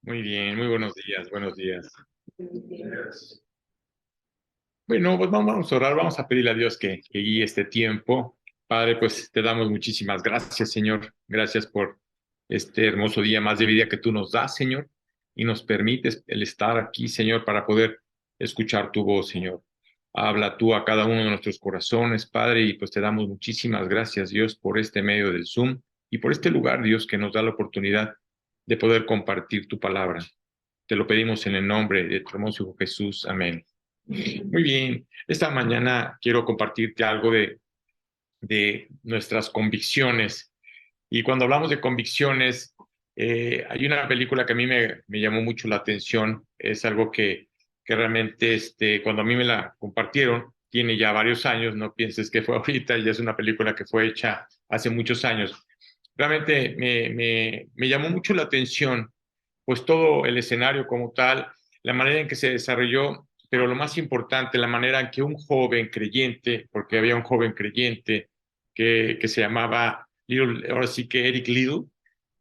Muy bien, muy buenos días, buenos días. Bueno, pues vamos a orar, vamos a pedirle a Dios que guíe este tiempo. Padre, pues te damos muchísimas gracias, Señor. Gracias por este hermoso día más de vida que tú nos das, Señor, y nos permites el estar aquí, Señor, para poder escuchar tu voz, Señor. Habla tú a cada uno de nuestros corazones, Padre, y pues te damos muchísimas gracias, Dios, por este medio del Zoom y por este lugar, Dios, que nos da la oportunidad de poder compartir tu palabra. Te lo pedimos en el nombre de tu hermoso Hijo Jesús. Amén. Muy bien. Esta mañana quiero compartirte algo de nuestras convicciones. Y cuando hablamos de convicciones, hay una película que a mí me llamó mucho la atención. Es algo que realmente, cuando a mí me la compartieron, tiene ya varios años, no pienses que fue ahorita, ya es una película que fue hecha hace muchos años. Realmente me llamó mucho la atención, pues todo el escenario como tal, la manera en que se desarrolló, pero lo más importante, la manera en que un joven creyente, porque había un joven creyente que se llamaba Little, ahora sí que Eric Liddell,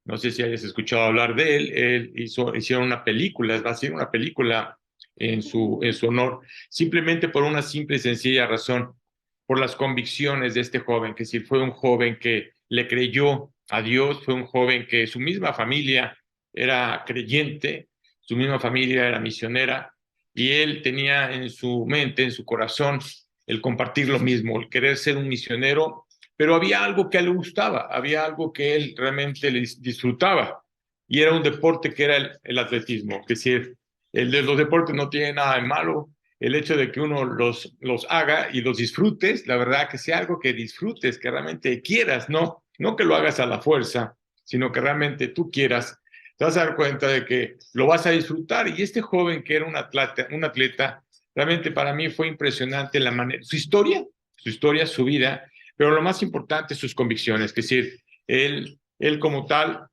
no sé si hayas escuchado hablar de él, hicieron una película, va a ser una película en su honor, simplemente por una simple y sencilla razón, por las convicciones de este joven, que si fue un joven que le creyó a Dios, fue un joven que su misma familia era creyente, su misma familia era misionera, y él tenía en su mente, en su corazón, el compartir lo mismo, el querer ser un misionero, pero había algo que a él le gustaba, había algo que él realmente le disfrutaba, y era un deporte que era el atletismo. Es decir, el de los deportes no tiene nada de malo, el hecho de que uno los haga y los disfrutes, la verdad que sea algo que disfrutes, que realmente quieras, no que lo hagas a la fuerza, sino que realmente tú quieras, te vas a dar cuenta de que lo vas a disfrutar. Y este joven que era un atleta, realmente para mí fue impresionante la manera, su historia, su vida, pero lo más importante, sus convicciones, es decir, él como tal,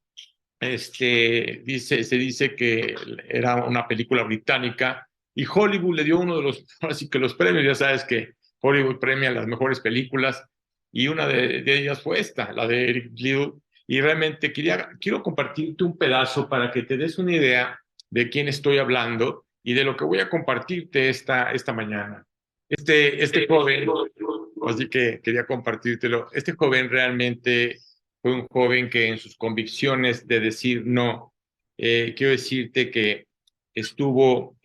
se dice que era una película británica y Hollywood le dio uno de los, así que los premios, ya sabes que Hollywood premia las mejores películas y una de ellas fue esta, la de Eric Liddell, y realmente quiero compartirte un pedazo para que te des una idea de quién estoy hablando y de lo que voy a compartirte esta mañana. Este joven, así que quería compartírtelo, este joven realmente fue un joven que en sus convicciones de decir no, quiero decirte que estuvo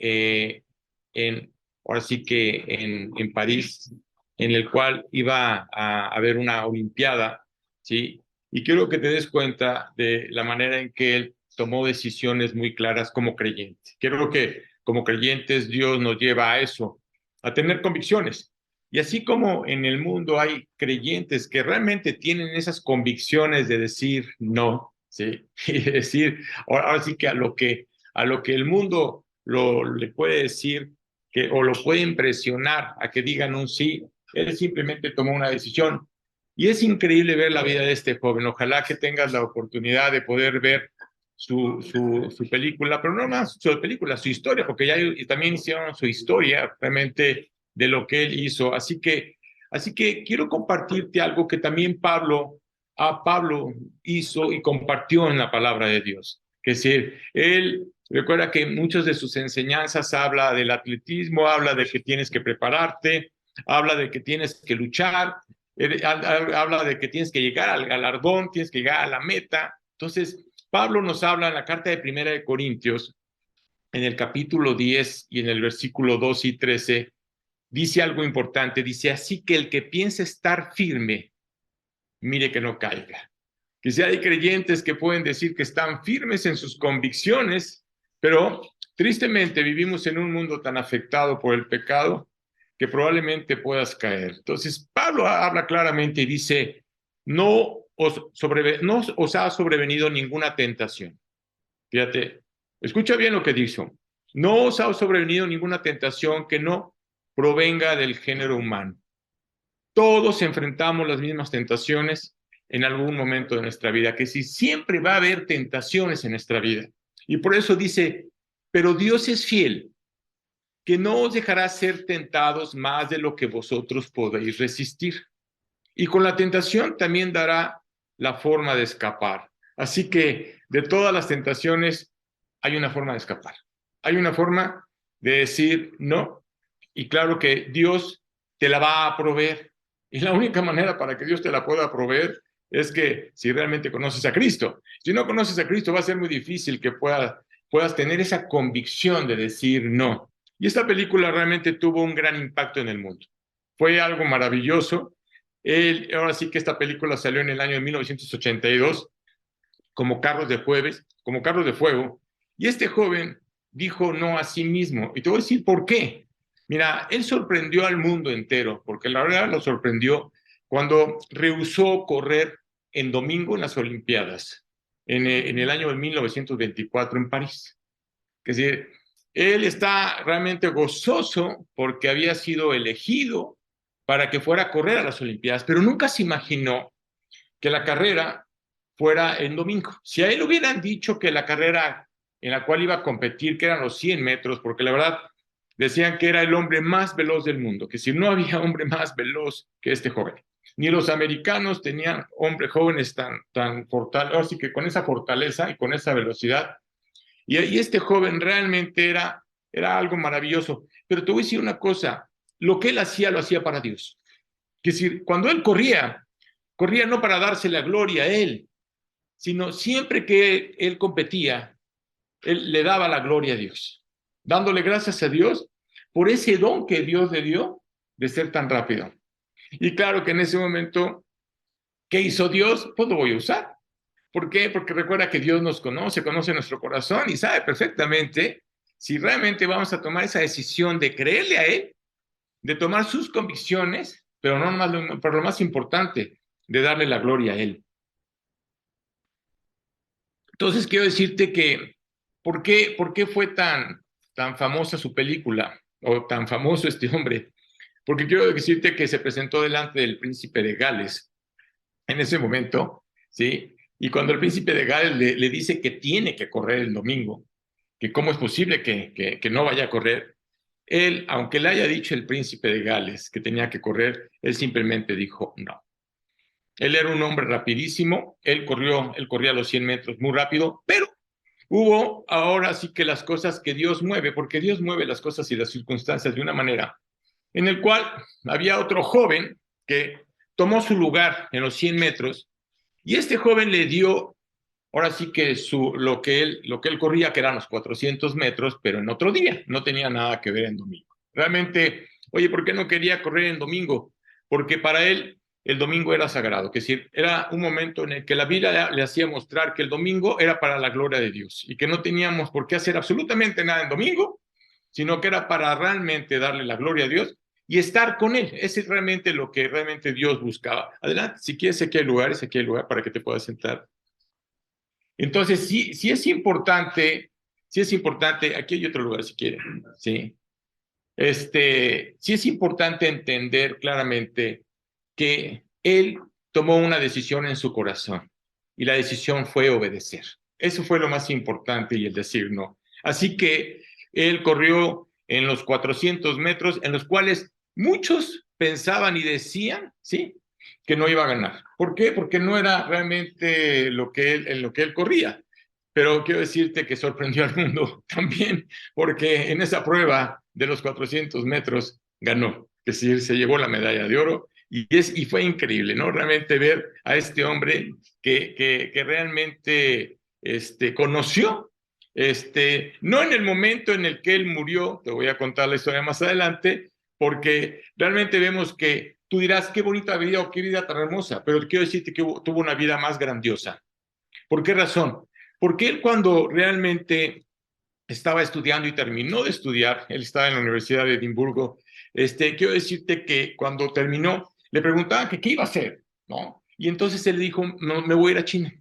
ahora sí que en París, en el cual iba a haber una Olimpiada, ¿sí? Y quiero que te des cuenta de la manera en que él tomó decisiones muy claras como creyente. Creo que como creyentes Dios nos lleva a eso, a tener convicciones. Y así como en el mundo hay creyentes que realmente tienen esas convicciones de decir no, ¿sí? Y decir, ahora sí que a lo que el mundo le puede decir o lo puede impresionar a que digan un sí, él simplemente tomó una decisión. Y es increíble ver la vida de este joven. Ojalá que tengas la oportunidad de poder ver su película, pero no más su película, su historia, porque ya también hicieron su historia realmente de lo que él hizo. Así que quiero compartirte algo que también Pablo hizo y compartió en la palabra de Dios. Que si él recuerda que muchas de sus enseñanzas habla del atletismo, habla de que tienes que prepararte, habla de que tienes que luchar, habla de que tienes que llegar al galardón, tienes que llegar a la meta. Entonces, Pablo nos habla en la carta de Primera de Corintios, en el capítulo 10 y en el versículo 2 y 13, dice algo importante, dice, así que el que piense estar firme, mire que no caiga. Que si hay creyentes que pueden decir que están firmes en sus convicciones, pero tristemente vivimos en un mundo tan afectado por el pecado que probablemente puedas caer. Entonces, Pablo habla claramente y dice, no os ha sobrevenido ninguna tentación. Fíjate, escucha bien lo que dice. No os ha sobrevenido ninguna tentación que no provenga del género humano. Todos enfrentamos las mismas tentaciones en algún momento de nuestra vida, que si siempre va a haber tentaciones en nuestra vida. Y por eso dice, pero Dios es fiel, que no os dejará ser tentados más de lo que vosotros podéis resistir. Y con la tentación también dará la forma de escapar. Así que de todas las tentaciones, hay una forma de escapar. Hay una forma de decir no, y claro que Dios te la va a proveer. Y la única manera para que Dios te la pueda proveer es que si realmente conoces a Cristo. Si no conoces a Cristo, va a ser muy difícil que puedas tener esa convicción de decir no. Y esta película realmente tuvo un gran impacto en el mundo. Fue algo maravilloso. Ahora sí que esta película salió en el año de 1982 como como Carros de Fuego, y este joven dijo no a sí mismo. Y te voy a decir por qué. Mira, él sorprendió al mundo entero, porque la verdad lo sorprendió cuando rehusó correr en domingo en las Olimpiadas, en el año de 1924 en París. Es decir, él está realmente gozoso porque había sido elegido para que fuera a correr a las Olimpiadas, pero nunca se imaginó que la carrera fuera en domingo. Si a él hubieran dicho que la carrera en la cual iba a competir, que eran los 100 metros, porque la verdad decían que era el hombre más veloz del mundo, que si no había hombre más veloz que este joven. Ni los americanos tenían hombres jóvenes tan fortaleza, así que con esa fortaleza y con esa velocidad. Y este joven realmente era algo maravilloso. Pero te voy a decir una cosa, lo que él hacía, lo hacía para Dios. Es decir, cuando él corría no para darse la gloria a él, sino siempre que él competía, él le daba la gloria a Dios, dándole gracias a Dios por ese don que Dios le dio de ser tan rápido. Y claro que en ese momento, ¿qué hizo Dios? Pues lo voy a usar. ¿Por qué? Porque recuerda que Dios nos conoce nuestro corazón y sabe perfectamente si realmente vamos a tomar esa decisión de creerle a Él, de tomar sus convicciones, pero no más pero lo más importante, de darle la gloria a Él. Entonces quiero decirte que, por qué fue tan famosa su película o tan famoso este hombre? Porque quiero decirte que se presentó delante del príncipe de Gales en ese momento, ¿sí? Y cuando el príncipe de Gales le dice que tiene que correr el domingo, que cómo es posible que no vaya a correr, él, aunque le haya dicho el príncipe de Gales que tenía que correr, él simplemente dijo no. Él era un hombre rapidísimo, él corría los 100 metros muy rápido, pero hubo ahora sí que las cosas que Dios mueve, porque Dios mueve las cosas y las circunstancias de una manera en el cual había otro joven que tomó su lugar en los 100 metros y este joven le dio, ahora sí que lo que él corría, que eran los 400 metros, pero en otro día, no tenía nada que ver en domingo. Realmente, oye, ¿por qué no quería correr en domingo? Porque para él el domingo era sagrado, es decir, era un momento en el que la Biblia le hacía mostrar que el domingo era para la gloria de Dios y que no teníamos por qué hacer absolutamente nada en domingo, sino que era para realmente darle la gloria a Dios y estar con Él. Ese es realmente lo que realmente Dios buscaba. Adelante, si quieres, aquí hay lugar para que te puedas sentar. Entonces, sí es importante, aquí hay otro lugar si quieren, sí. Sí es importante entender claramente que él tomó una decisión en su corazón y la decisión fue obedecer. Eso fue lo más importante y el decir no. Así que él corrió en los 400 metros en los cuales muchos pensaban y decían, ¿sí?, que no iba a ganar. ¿Por qué? Porque no era realmente en lo que él corría. Pero quiero decirte que sorprendió al mundo también, porque en esa prueba de los 400 metros ganó, es decir, se llevó la medalla de oro y fue increíble, ¿no? Realmente ver a este hombre que realmente conoció, no en el momento en el que él murió, te voy a contar la historia más adelante, porque realmente vemos que tú dirás, qué bonita vida o qué vida tan hermosa, pero quiero decirte que tuvo una vida más grandiosa. ¿Por qué razón? Porque él cuando realmente estaba estudiando y terminó de estudiar, él estaba en la Universidad de Edimburgo, quiero decirte que cuando terminó, le preguntaban que qué iba a hacer, ¿no? Y entonces él dijo, no, me voy a ir a China.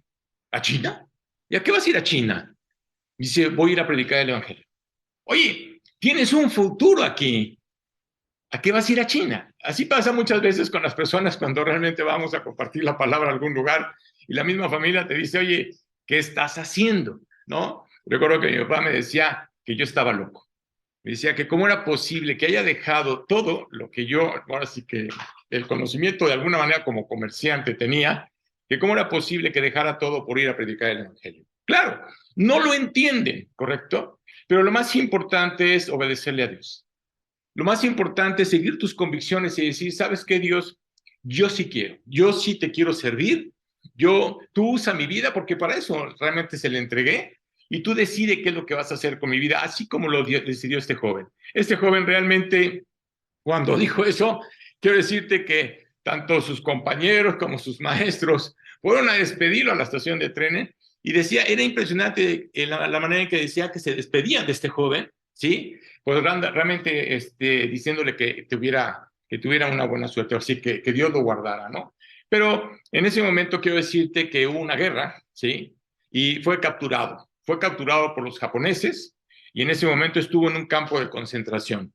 ¿A China? ¿Y a qué vas a ir a China? Dice, voy a ir a predicar el Evangelio. Oye, tienes un futuro aquí. ¿A qué vas a ir a China? Así pasa muchas veces con las personas cuando realmente vamos a compartir la palabra a algún lugar y la misma familia te dice, oye, ¿qué estás haciendo? ¿No? Recuerdo que mi papá me decía que yo estaba loco. Me decía que cómo era posible que haya dejado todo lo que yo, ahora sí que el conocimiento de alguna manera como comerciante tenía, que cómo era posible que dejara todo por ir a predicar el Evangelio. Claro, no lo entienden, ¿correcto? Pero lo más importante es obedecerle a Dios. Lo más importante es seguir tus convicciones y decir, ¿sabes qué, Dios? Yo sí quiero, yo sí te quiero servir, tú usa mi vida porque para eso realmente se le entregué y tú decides qué es lo que vas a hacer con mi vida, así como lo decidió este joven. Este joven realmente, cuando dijo eso, quiero decirte que tanto sus compañeros como sus maestros fueron a despedirlo a la estación de trenes y decía, era impresionante la manera en que decía que se despedían de este joven, ¿sí? Pues realmente diciéndole que tuviera una buena suerte, así que Dios lo guardara, ¿no? Pero en ese momento quiero decirte que hubo una guerra, ¿sí? Y fue capturado por los japoneses y en ese momento estuvo en un campo de concentración.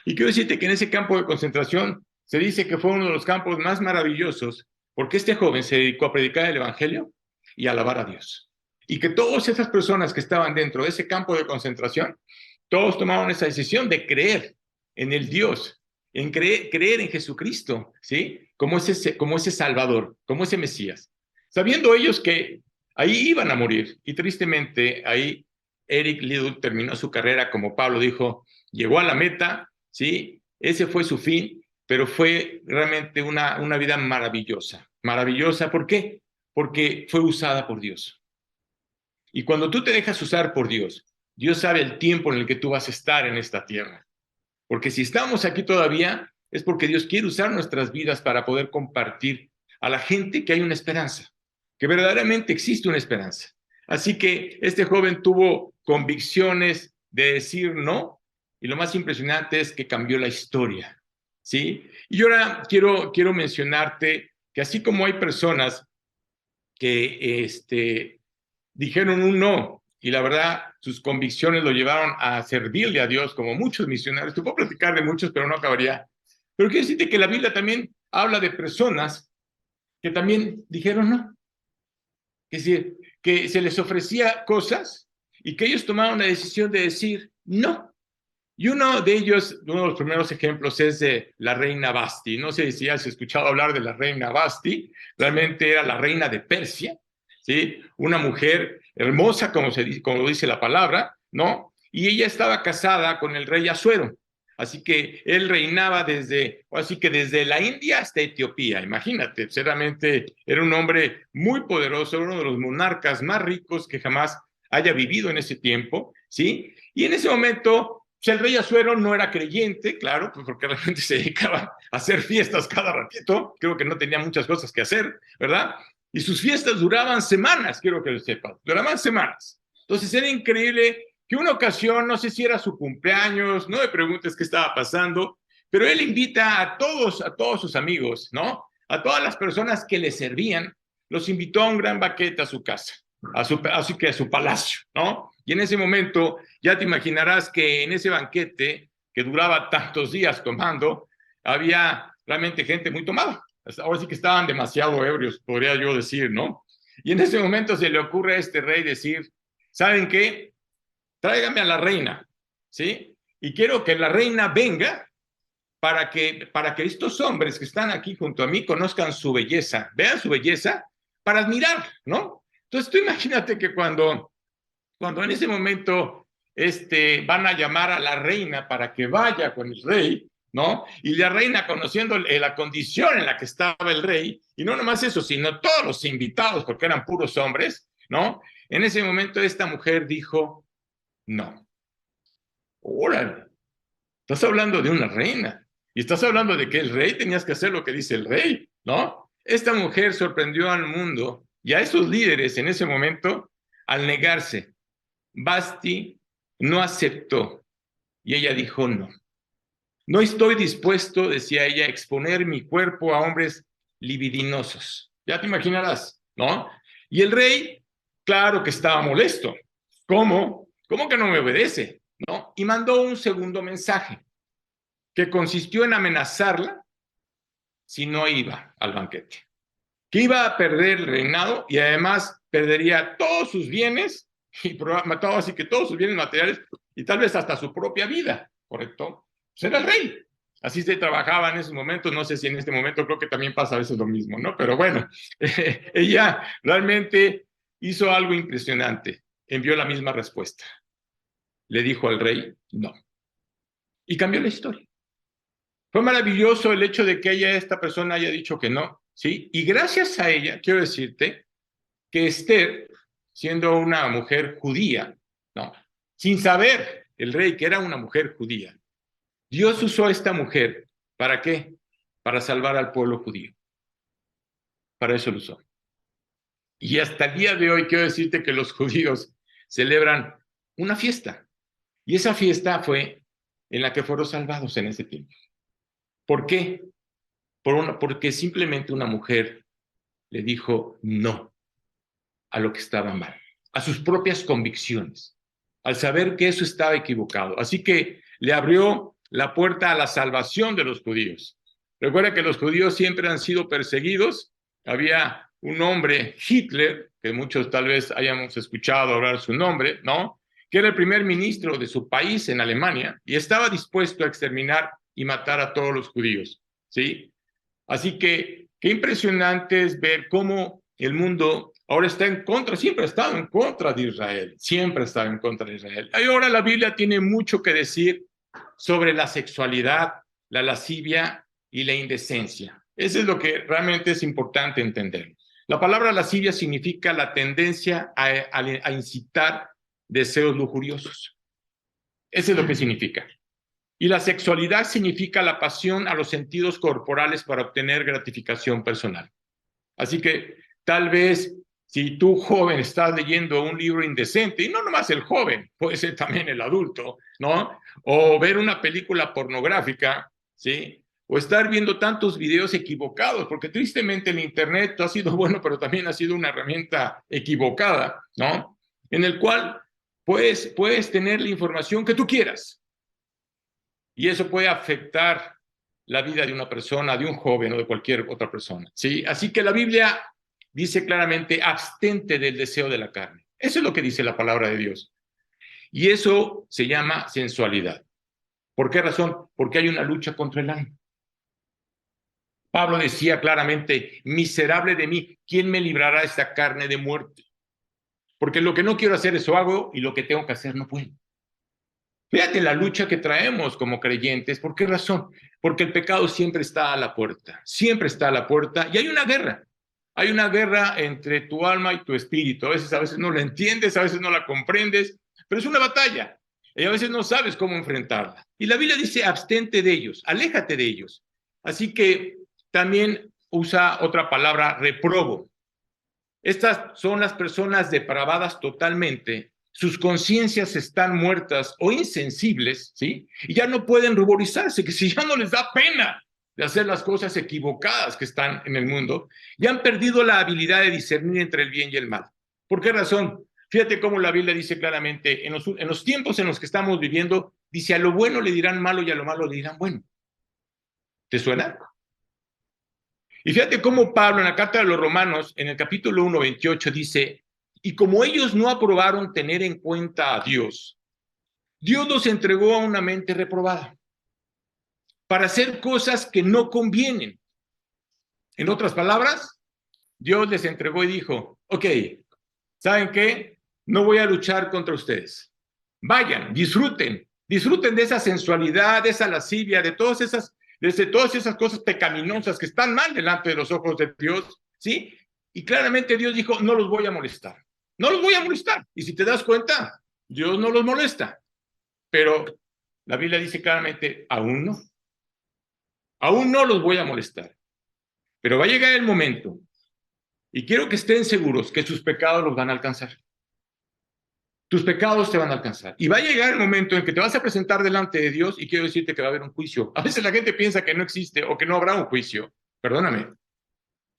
Y quiero decirte que en ese campo de concentración se dice que fue uno de los campos más maravillosos porque este joven se dedicó a predicar el Evangelio y a alabar a Dios. Y que todas esas personas que estaban dentro de ese campo de concentración, todos tomaron esa decisión de creer en el Dios, en creer en Jesucristo, ¿sí? Como ese Salvador, como ese Mesías. Sabiendo ellos que ahí iban a morir. Y tristemente ahí Eric Liddell terminó su carrera, como Pablo dijo, llegó a la meta, ¿sí? Ese fue su fin, pero fue realmente una vida maravillosa. Maravillosa, ¿por qué? Porque fue usada por Dios. Y cuando tú te dejas usar por Dios, Dios sabe el tiempo en el que tú vas a estar en esta tierra. Porque si estamos aquí todavía, es porque Dios quiere usar nuestras vidas para poder compartir a la gente que hay una esperanza, que verdaderamente existe una esperanza. Así que este joven tuvo convicciones de decir no, y lo más impresionante es que cambió la historia, ¿sí? Y ahora quiero mencionarte que así como hay personas que dijeron un no y la verdad sus convicciones lo llevaron a servirle a Dios como muchos misionarios. Te puedo platicar de muchos, pero no acabaría. Pero quiero decirte que la Biblia también habla de personas que también dijeron no. Es decir, que se les ofrecía cosas y que ellos tomaron la decisión de decir no. Y uno de ellos, uno de los primeros ejemplos es de la reina Basti. No sé si has escuchado hablar de la reina Basti. Realmente era la reina de Persia, ¿sí? Una mujer hermosa, como lo dice la palabra, ¿no? Y ella estaba casada con el rey Asuero. Así que él reinaba desde la India hasta Etiopía. Imagínate, realmente era un hombre muy poderoso, uno de los monarcas más ricos que jamás haya vivido en ese tiempo, ¿sí? Y en ese momento el rey Asuero no era creyente, claro, pues porque realmente se dedicaba a hacer fiestas cada ratito, creo que no tenía muchas cosas que hacer, ¿verdad? Y sus fiestas duraban semanas, quiero que lo sepan, duraban semanas. Entonces era increíble que una ocasión, no sé si era su cumpleaños, no me preguntes qué estaba pasando, pero él invita a todos sus amigos, ¿no? A todas las personas que le servían, los invitó a un gran banquete a su casa, así que a su palacio, ¿no? Y en ese momento ya te imaginarás que en ese banquete que duraba tantos días tomando, había realmente gente muy tomada. Ahora sí que estaban demasiado ebrios, podría yo decir, ¿no? Y en ese momento se le ocurre a este rey decir, ¿saben qué? Tráigame a la reina, ¿sí? Y quiero que la reina venga para que estos hombres que están aquí junto a mí conozcan su belleza, vean su belleza para admirar, ¿no? Entonces tú imagínate que cuando en ese momento van a llamar a la reina para que vaya con el rey, ¿no? Y la reina conociendo la condición en la que estaba el rey, y no nomás eso, sino todos los invitados, porque eran puros hombres, ¿no? En ese momento esta mujer dijo, no, órale, estás hablando de una reina, y estás hablando de que el rey tenías que hacer lo que dice el rey, ¿no? Esta mujer sorprendió al mundo y a esos líderes en ese momento al negarse. Basti no aceptó y ella dijo no. No estoy dispuesto, decía ella, a exponer mi cuerpo a hombres libidinosos. Ya te imaginarás, ¿no? Y el rey, claro que estaba molesto. ¿Cómo? ¿Cómo que no me obedece? ¿No? Y mandó un segundo mensaje que consistió en amenazarla si no iba al banquete. Que iba a perder el reinado y además perdería todos sus bienes y mataba así que todos sus bienes materiales y tal vez hasta su propia vida, ¿correcto? Pues era el rey. Así se trabajaba en esos momentos, no sé si en este momento creo que también pasa a veces lo mismo, ¿no? Pero bueno, ella realmente hizo algo impresionante. Envió la misma respuesta. Le dijo al rey, no. Y cambió la historia. Fue maravilloso el hecho de que esta persona haya dicho que no, ¿sí? Y gracias a ella, quiero decirte que Esther, siendo una mujer judía, ¿no? Sin saber el rey que era una mujer judía, Dios usó a esta mujer, ¿para qué? Para salvar al pueblo judío. Para eso lo usó. Y hasta el día de hoy quiero decirte que los judíos celebran una fiesta. Y esa fiesta fue en la que fueron salvados en ese tiempo. ¿Por qué? Porque simplemente una mujer le dijo no a lo que estaba mal, a sus propias convicciones, al saber que eso estaba equivocado. Así que le abrió la puerta a la salvación de los judíos. Recuerda que los judíos siempre han sido perseguidos. Había un hombre, Hitler, que muchos tal vez hayamos escuchado hablar su nombre, ¿no? Que era el primer ministro de su país en Alemania y estaba dispuesto a exterminar y matar a todos los judíos, ¿sí? Así que qué impresionante es ver cómo el mundo ahora está en contra, siempre ha estado en contra de Israel, siempre ha estado en contra de Israel. Y ahora la Biblia tiene mucho que decir sobre la sexualidad, la lascivia y la indecencia. Eso es lo que realmente es importante entender. La palabra lascivia significa la tendencia a incitar deseos lujuriosos. Eso es lo que significa. Y la sexualidad significa la pasión a los sentidos corporales para obtener gratificación personal. Así que tal vez si tú joven estás leyendo un libro indecente, y no nomás el joven, puede ser también el adulto, ¿no? O ver una película pornográfica, ¿sí? O estar viendo tantos videos equivocados, porque tristemente el internet ha sido bueno, pero también ha sido una herramienta equivocada, ¿no? En el cual puedes tener la información que tú quieras. Y eso puede afectar la vida de una persona, de un joven o de cualquier otra persona, ¿sí? Así que la Biblia dice claramente, abstente del deseo de la carne. Eso es lo que dice la palabra de Dios. Y eso se llama sensualidad. ¿Por qué razón? Porque hay una lucha contra el alma. Pablo decía claramente, miserable de mí, ¿quién me librará de esta carne de muerte? Porque lo que no quiero hacer, eso hago, y lo que tengo que hacer, no puedo. Fíjate la lucha que traemos como creyentes. ¿Por qué razón? Porque el pecado siempre está a la puerta, siempre está a la puerta y hay una guerra. Hay una guerra entre tu alma y tu espíritu. A veces no la entiendes, a veces no la comprendes, pero es una batalla y a veces no sabes cómo enfrentarla. Y la Biblia dice, abstente de ellos, aléjate de ellos. Así que también usa otra palabra, reprobo. Estas son las personas depravadas totalmente, sus conciencias están muertas o insensibles, ¿sí? Y ya no pueden ruborizarse, que si ya no les da pena de hacer las cosas equivocadas que están en el mundo, ya han perdido la habilidad de discernir entre el bien y el mal. ¿Por qué razón? Fíjate cómo la Biblia dice claramente, en los tiempos en los que estamos viviendo, dice, a lo bueno le dirán malo y a lo malo le dirán bueno. ¿Te suena? Y fíjate cómo Pablo en la carta de los Romanos, en el capítulo 1, 28, dice, y como ellos no aprobaron tener en cuenta a Dios, Dios los entregó a una mente reprobada para hacer cosas que no convienen. En otras palabras, Dios les entregó y dijo, ok, ¿saben qué? No voy a luchar contra ustedes. Vayan, disfruten de esa sensualidad, de esa lascivia, de todas esas cosas pecaminosas que están mal delante de los ojos de Dios, ¿sí? Y claramente Dios dijo, no los voy a molestar. No los voy a molestar. Y si te das cuenta, Dios no los molesta. Pero la Biblia dice claramente, aún no. Aún no los voy a molestar. Pero va a llegar el momento, y quiero que estén seguros que sus pecados los van a alcanzar. Tus pecados te van a alcanzar. Y va a llegar el momento en que te vas a presentar delante de Dios y quiero decirte que va a haber un juicio. A veces la gente piensa que no existe o que no habrá un juicio. Perdóname.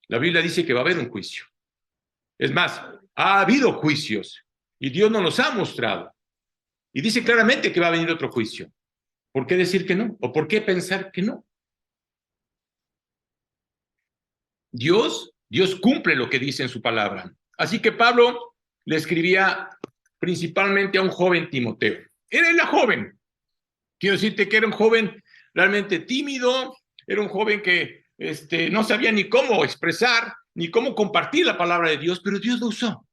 La Biblia dice que va a haber un juicio. Es más, ha habido juicios y Dios nos los ha mostrado. Y dice claramente que va a venir otro juicio. ¿Por qué decir que no? ¿O por qué pensar que no? Dios cumple lo que dice en su palabra. Así que Pablo le escribía principalmente a un joven Timoteo. Él era joven. Quiero decirte que era un joven realmente tímido, era un joven que no sabía ni cómo expresar, ni cómo compartir la palabra de Dios, pero Dios lo usó.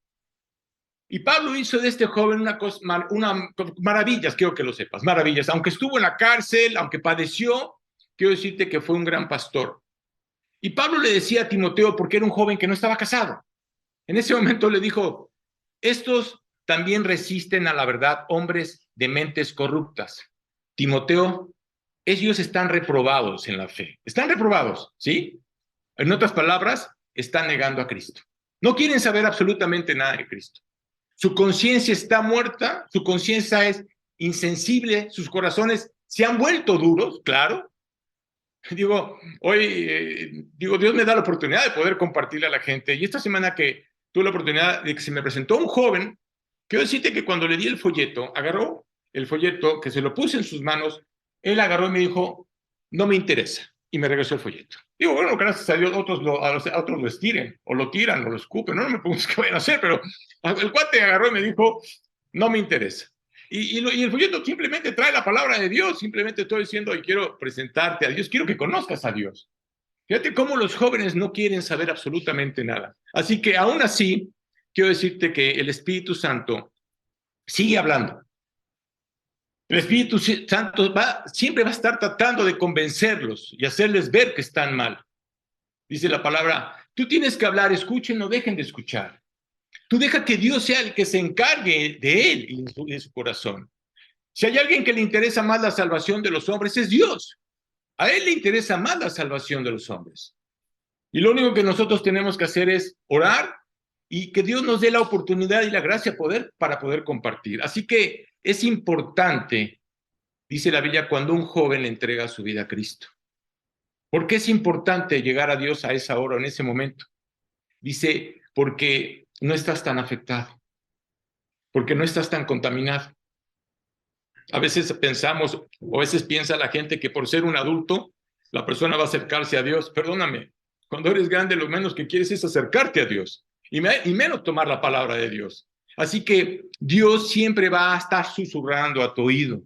Y Pablo hizo de este joven maravillas, quiero que lo sepas, maravillas. Aunque estuvo en la cárcel, aunque padeció, quiero decirte que fue un gran pastor. Y Pablo le decía a Timoteo, porque era un joven que no estaba casado. En ese momento le dijo, estos también resisten a la verdad, hombres de mentes corruptas. Timoteo, ellos están reprobados en la fe. Están reprobados, ¿sí? En otras palabras, están negando a Cristo. No quieren saber absolutamente nada de Cristo. Su conciencia está muerta, su conciencia es insensible, sus corazones se han vuelto duros, claro. Digo, hoy, Dios me da la oportunidad de poder compartirle a la gente. Y esta semana que tuve la oportunidad de que se me presentó un joven, quiero decirte que cuando le di el folleto, agarró el folleto, que se lo puse en sus manos, él agarró y me dijo, no me interesa, y me regresó el folleto. Digo, bueno, gracias a Dios, otros lo estiren, o lo tiran, o lo escupen, no me preguntes qué vayan a hacer, pero el cuate agarró y me dijo, no me interesa. Y el folleto simplemente trae la palabra de Dios, simplemente estoy diciendo, y quiero presentarte a Dios, quiero que conozcas a Dios. Fíjate cómo los jóvenes no quieren saber absolutamente nada. Así que aún así, quiero decirte que el Espíritu Santo sigue hablando. El Espíritu Santo siempre va a estar tratando de convencerlos y hacerles ver que están mal. Dice la palabra, tú tienes que hablar, escuchen, no dejen de escuchar. Tú deja que Dios sea el que se encargue de él y de su corazón. Si hay alguien que le interesa más la salvación de los hombres, es Dios. A él le interesa más la salvación de los hombres. Y lo único que nosotros tenemos que hacer es orar y que Dios nos dé la oportunidad y la gracia para poder compartir. Así que es importante, dice la Biblia, cuando un joven le entrega su vida a Cristo. ¿Por qué es importante llegar a Dios a esa hora, en ese momento? Dice, porque no estás tan afectado, porque no estás tan contaminado. A veces pensamos, o a veces piensa la gente que por ser un adulto, la persona va a acercarse a Dios. Perdóname, cuando eres grande lo menos que quieres es acercarte a Dios y menos tomar la palabra de Dios. Así que Dios siempre va a estar susurrando a tu oído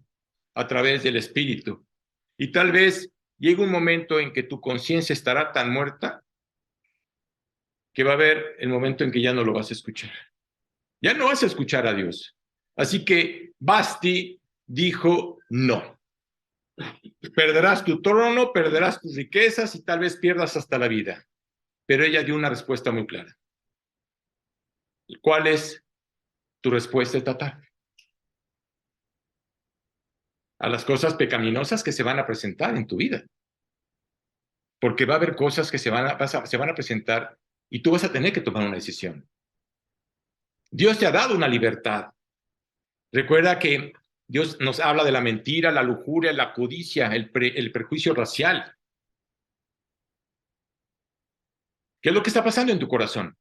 a través del Espíritu. Y tal vez llegue un momento en que tu conciencia estará tan muerta que va a haber el momento en que ya no lo vas a escuchar. Ya no vas a escuchar a Dios. Así que Basti dijo no. Perderás tu trono, perderás tus riquezas y tal vez pierdas hasta la vida. Pero ella dio una respuesta muy clara. ¿Cuál es tu respuesta esta tarde? A las cosas pecaminosas que se van a presentar en tu vida. Porque va a haber cosas que se van a presentar y tú vas a tener que tomar una decisión. Dios te ha dado una libertad. Recuerda que Dios nos habla de la mentira, la lujuria, la codicia, el prejuicio racial. ¿Qué es lo que está pasando en tu corazón?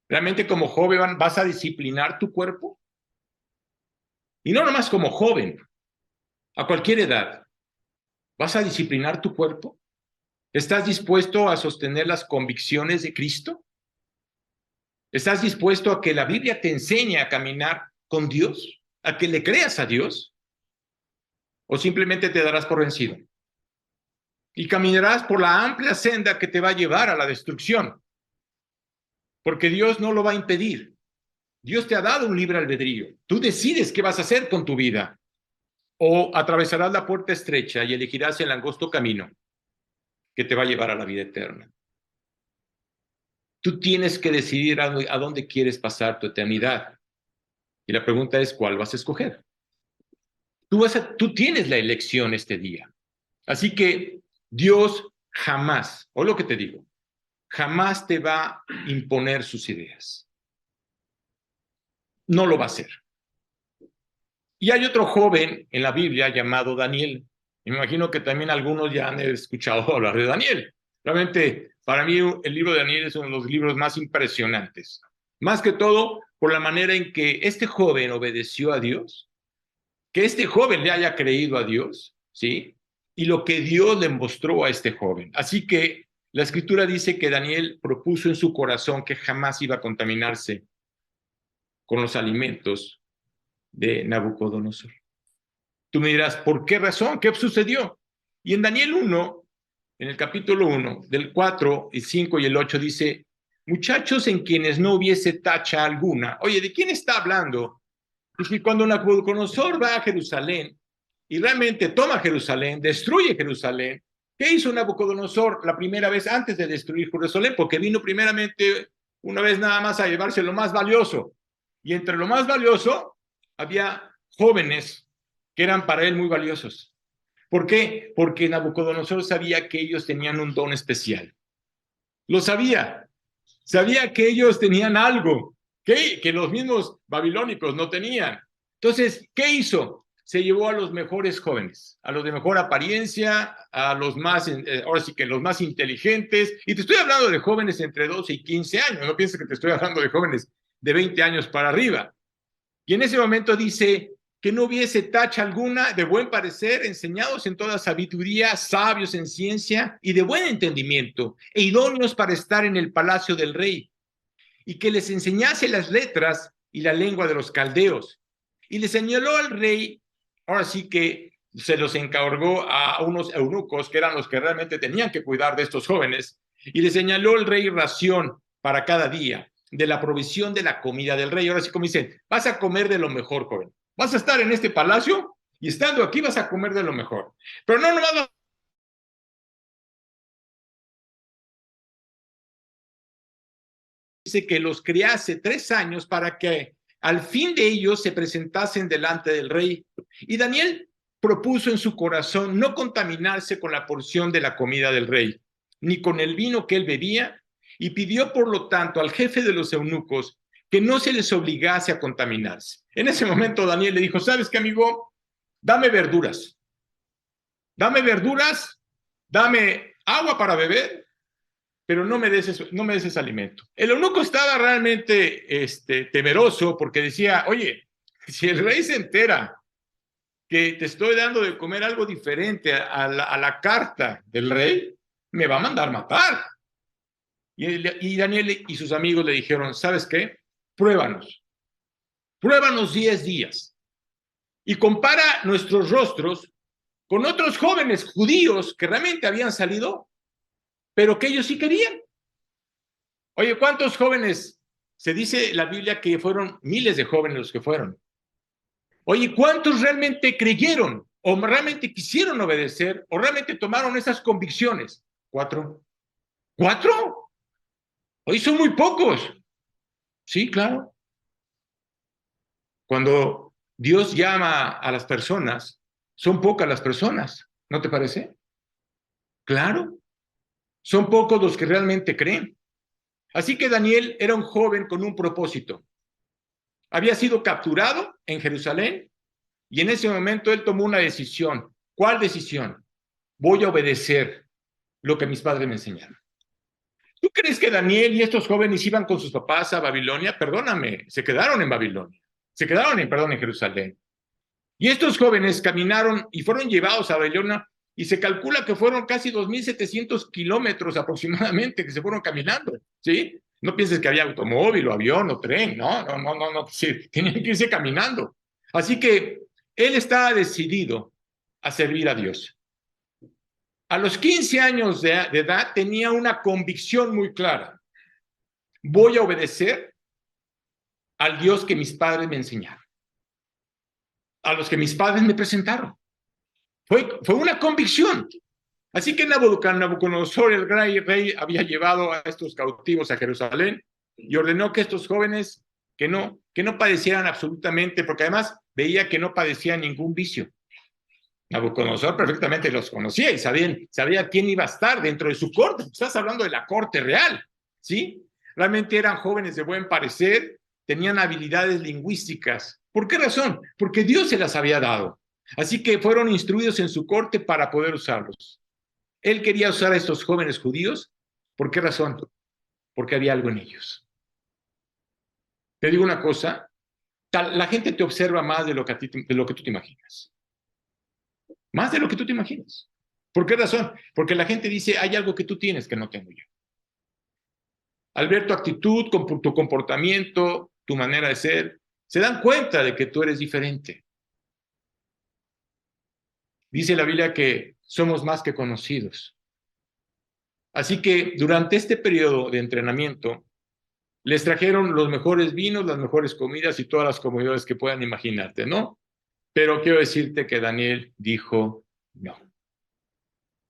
¿Realmente como joven vas a disciplinar tu cuerpo? Y no nomás como joven, a cualquier edad. ¿Vas a disciplinar tu cuerpo? ¿Estás dispuesto a sostener las convicciones de Cristo? ¿Estás dispuesto a que la Biblia te enseñe a caminar con Dios? ¿A que le creas a Dios? ¿O simplemente te darás por vencido? Y caminarás por la amplia senda que te va a llevar a la destrucción. Porque Dios no lo va a impedir. Dios te ha dado un libre albedrío. Tú decides qué vas a hacer con tu vida. O atravesarás la puerta estrecha y elegirás el angosto camino que te va a llevar a la vida eterna. Tú tienes que decidir a dónde quieres pasar tu eternidad. Y la pregunta es, ¿cuál vas a escoger? Tú tienes la elección este día. Así que Dios jamás, o lo que te digo, jamás te va a imponer sus ideas. No lo va a hacer. Y hay otro joven en la Biblia llamado Daniel. Y me imagino que también algunos ya han escuchado hablar de Daniel. Realmente, para mí, el libro de Daniel es uno de los libros más impresionantes. Más que todo, por la manera en que este joven obedeció a Dios, que este joven le haya creído a Dios, ¿sí? Y lo que Dios le mostró a este joven. Así que la Escritura dice que Daniel propuso en su corazón que jamás iba a contaminarse con los alimentos de Nabucodonosor. Tú me dirás, ¿por qué razón? ¿Qué sucedió? Y en Daniel 1, en el capítulo 1, del 4, el 5 y el 8 dice, muchachos en quienes no hubiese tacha alguna. Oye, ¿de quién está hablando? Pues que cuando Nabucodonosor va a Jerusalén y realmente toma Jerusalén, destruye Jerusalén, ¿qué hizo Nabucodonosor la primera vez antes de destruir Jerusalén? Porque vino primeramente una vez nada más a llevarse lo más valioso. Y entre lo más valioso había jóvenes que eran para él muy valiosos. ¿Por qué? Porque Nabucodonosor sabía que ellos tenían un don especial. Lo sabía. Sabía que ellos tenían algo que los mismos babilónicos no tenían. Entonces, ¿qué hizo? Se llevó a los mejores jóvenes, a los de mejor apariencia, a los más, ahora sí que los más inteligentes, y te estoy hablando de jóvenes entre 12 y 15 años, no pienses que te estoy hablando de jóvenes de 20 años para arriba. Y en ese momento dice que no hubiese tacha alguna, de buen parecer, enseñados en toda sabiduría, sabios en ciencia y de buen entendimiento, e idóneos para estar en el palacio del rey, y que les enseñase las letras y la lengua de los caldeos. Y le señaló al rey, ahora sí que se los encargó a unos eunucos, que eran los que realmente tenían que cuidar de estos jóvenes, y le señaló el rey ración para cada día, de la provisión de la comida del rey. Ahora sí, como dicen, vas a comer de lo mejor, joven. Vas a estar en este palacio y estando aquí vas a comer de lo mejor. Pero no nomás dice que los criase 3 años para que al fin de ellos se presentasen delante del rey. Y Daniel propuso en su corazón no contaminarse con la porción de la comida del rey, ni con el vino que él bebía, y pidió por lo tanto al jefe de los eunucos que no se les obligase a contaminarse. En ese momento Daniel le dijo, ¿sabes qué, amigo? Dame verduras, dame agua para beber, pero no me des ese alimento. El eunuco estaba realmente temeroso porque decía, oye, si el rey se entera que te estoy dando de comer algo diferente a la carta del rey, me va a mandar matar. Y Daniel y sus amigos le dijeron, ¿sabes qué? Pruébanos, pruébanos 10 días y compara nuestros rostros con otros jóvenes judíos que realmente habían salido, pero que ellos sí querían. Oye, ¿cuántos jóvenes? Se dice en la Biblia que fueron miles de jóvenes los que fueron. Oye, ¿cuántos realmente creyeron o realmente quisieron obedecer o realmente tomaron esas convicciones? 4. ¿4? Hoy son muy pocos. Sí, claro. Cuando Dios llama a las personas, son pocas las personas, ¿no te parece? Claro, son pocos los que realmente creen. Así que Daniel era un joven con un propósito. Había sido capturado en Jerusalén y en ese momento él tomó una decisión. ¿Cuál decisión? Voy a obedecer lo que mis padres me enseñaron. ¿Tú crees que Daniel y estos jóvenes iban con sus papás a Babilonia? Perdóname, se quedaron en Babilonia. Se quedaron en Jerusalén. Y estos jóvenes caminaron y fueron llevados a Babilonia y se calcula que fueron casi 2.700 kilómetros aproximadamente que se fueron caminando, ¿sí? No pienses que había automóvil o avión o tren, no, sí, tenían que irse caminando. Así que él estaba decidido a servir a Dios. A los 15 años de edad tenía una convicción muy clara. Voy a obedecer al Dios que mis padres me enseñaron, a los que mis padres me presentaron. Fue una convicción. Así que Nabucodonosor, el gran rey, había llevado a estos cautivos a Jerusalén y ordenó que estos jóvenes que no padecieran absolutamente, porque además veía que no padecían ningún vicio. Nabucodonosor perfectamente los conocía y sabía quién iba a estar dentro de su corte. Estás hablando de la corte real, ¿sí? Realmente eran jóvenes de buen parecer, tenían habilidades lingüísticas. ¿Por qué razón? Porque Dios se las había dado. Así que fueron instruidos en su corte para poder usarlos. Él quería usar a estos jóvenes judíos. ¿Por qué razón? Porque había algo en ellos. Te digo una cosa, la gente te observa más de lo que tú te imaginas. Más de lo que tú te imaginas. ¿Por qué razón? Porque la gente dice, hay algo que tú tienes que no tengo yo. Al ver tu actitud, tu comportamiento, tu manera de ser, se dan cuenta de que tú eres diferente. Dice la Biblia que somos más que conocidos. Así que durante este periodo de entrenamiento, Les trajeron los mejores vinos, las mejores comidas y todas las comodidades que puedan imaginarte, ¿no? Pero quiero decirte que Daniel dijo no.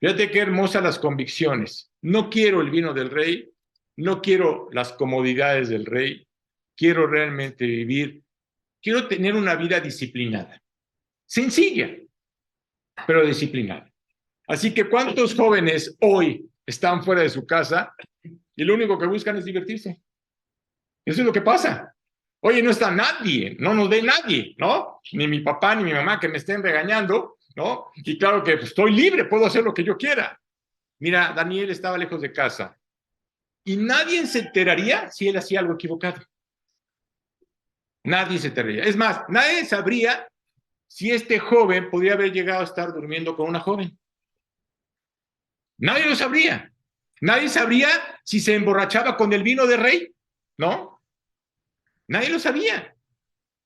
Fíjate qué hermosas las convicciones. No quiero el vino del rey, no quiero las comodidades del rey, quiero realmente vivir, quiero tener una vida disciplinada, sencilla, pero disciplinada. Así que ¿cuántos jóvenes hoy están fuera de su casa y lo único que buscan es divertirse? Eso es lo que pasa. Oye, no está nadie, no nos ve nadie, ¿no? Ni mi papá ni mi mamá que me estén regañando, ¿no? Y claro que pues, estoy libre, puedo hacer lo que yo quiera. Mira, Daniel estaba lejos de casa y nadie se enteraría si él hacía algo equivocado. Nadie se enteraría. Es más, nadie sabría si este joven podría haber llegado a estar durmiendo con una joven. Nadie lo sabría. Nadie sabría si se emborrachaba con el vino de rey, ¿no? Nadie lo sabía.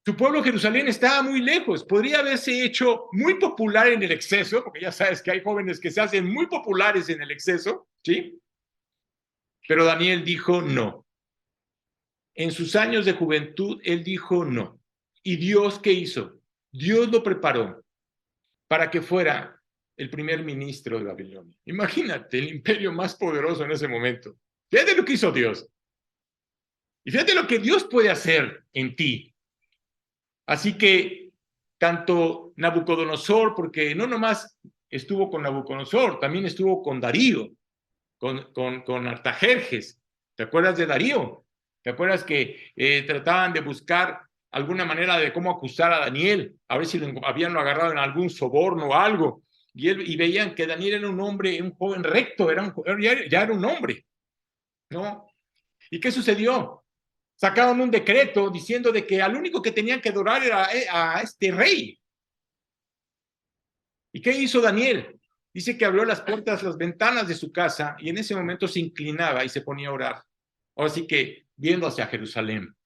Su pueblo Jerusalén estaba muy lejos. Podría haberse hecho muy popular en el exceso, porque ya sabes que hay jóvenes que se hacen muy populares en el exceso, ¿sí? Pero Daniel dijo no. En sus años de juventud, él dijo no. ¿Y Dios qué hizo? Dios lo preparó para que fuera el primer ministro de Babilonia. Imagínate, el imperio más poderoso en ese momento. Fíjate lo que hizo Dios. Y fíjate lo que Dios puede hacer en ti. Así que tanto Nabucodonosor, porque no nomás estuvo con Nabucodonosor, también estuvo con Darío, con Artajerjes. ¿Te acuerdas de Darío? ¿Te acuerdas que trataban de buscar alguna manera de cómo acusar a Daniel? A ver si lo habían agarrado en algún soborno o algo. Y veían que Daniel era un hombre, un joven recto, ya era un hombre, ¿no? ¿Y qué sucedió? Sacaron un decreto diciendo de que al único que tenían que adorar era a este rey. ¿Y qué hizo Daniel? Dice que abrió las puertas, las ventanas de su casa y en ese momento se inclinaba y se ponía a orar. Ahora sí que viendo hacia Jerusalén.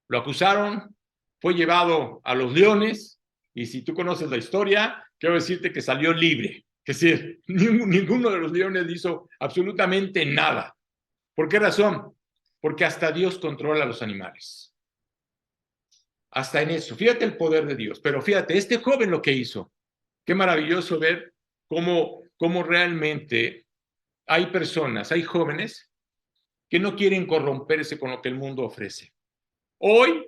Lo acusaron, fue llevado a los leones y si tú conoces la historia, quiero decirte que salió libre. Es decir, ninguno de los leones hizo absolutamente nada. ¿Por qué razón? Porque hasta Dios controla a los animales. Hasta en eso. Fíjate el poder de Dios. Pero fíjate, este joven lo que hizo. Qué maravilloso ver cómo realmente hay personas, hay jóvenes que no quieren corromperse con lo que el mundo ofrece. Hoy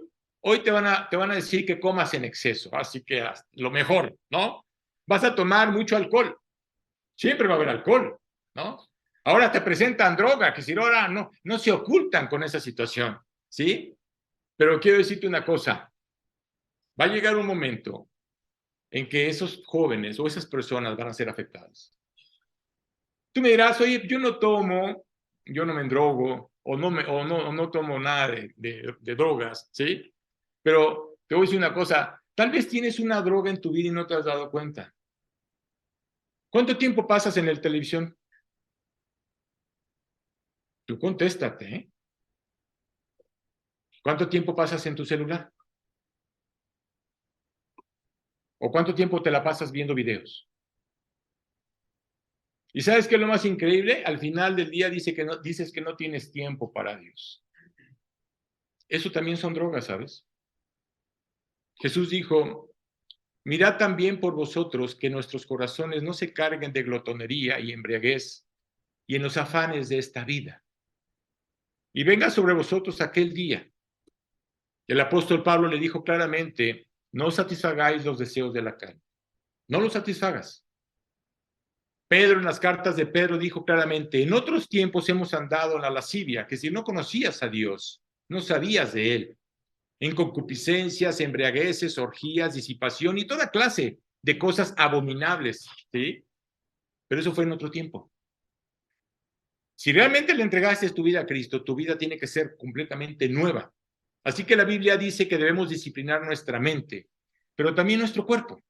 te van a decir que comas en exceso, así que lo mejor, ¿no? Vas a tomar mucho alcohol. Siempre va a haber alcohol, ¿no? Ahora te presentan droga, que si ahora no se ocultan con esa situación, ¿sí? Pero quiero decirte una cosa, va a llegar un momento en que esos jóvenes o esas personas van a ser afectadas. Tú me dirás, oye, yo no tomo, yo no me endrogo, o no tomo nada de drogas, ¿sí? Pero te voy a decir una cosa, tal vez tienes una droga en tu vida y no te has dado cuenta. ¿Cuánto tiempo pasas en la televisión? Tú contéstate, ¿eh? ¿Cuánto tiempo pasas en tu celular? ¿O cuánto tiempo te la pasas viendo videos? ¿Y sabes qué es lo más increíble? Al final del día dices que no tienes tiempo para Dios. Eso también son drogas, ¿sabes? Jesús dijo, mirad también por vosotros que nuestros corazones no se carguen de glotonería y embriaguez y en los afanes de esta vida. Y venga sobre vosotros aquel día. El apóstol Pablo le dijo claramente, no satisfagáis los deseos de la carne. No los satisfagas. Pedro en las cartas de Pedro dijo claramente, en otros tiempos hemos andado en la lascivia, que si no conocías a Dios, no sabías de Él, en concupiscencias, embriagueces, orgías, disipación y toda clase de cosas abominables, ¿sí? Pero eso fue en otro tiempo. Si realmente le entregaste tu vida a Cristo, tu vida tiene que ser completamente nueva. Así que la Biblia dice que debemos disciplinar nuestra mente, pero también nuestro cuerpo.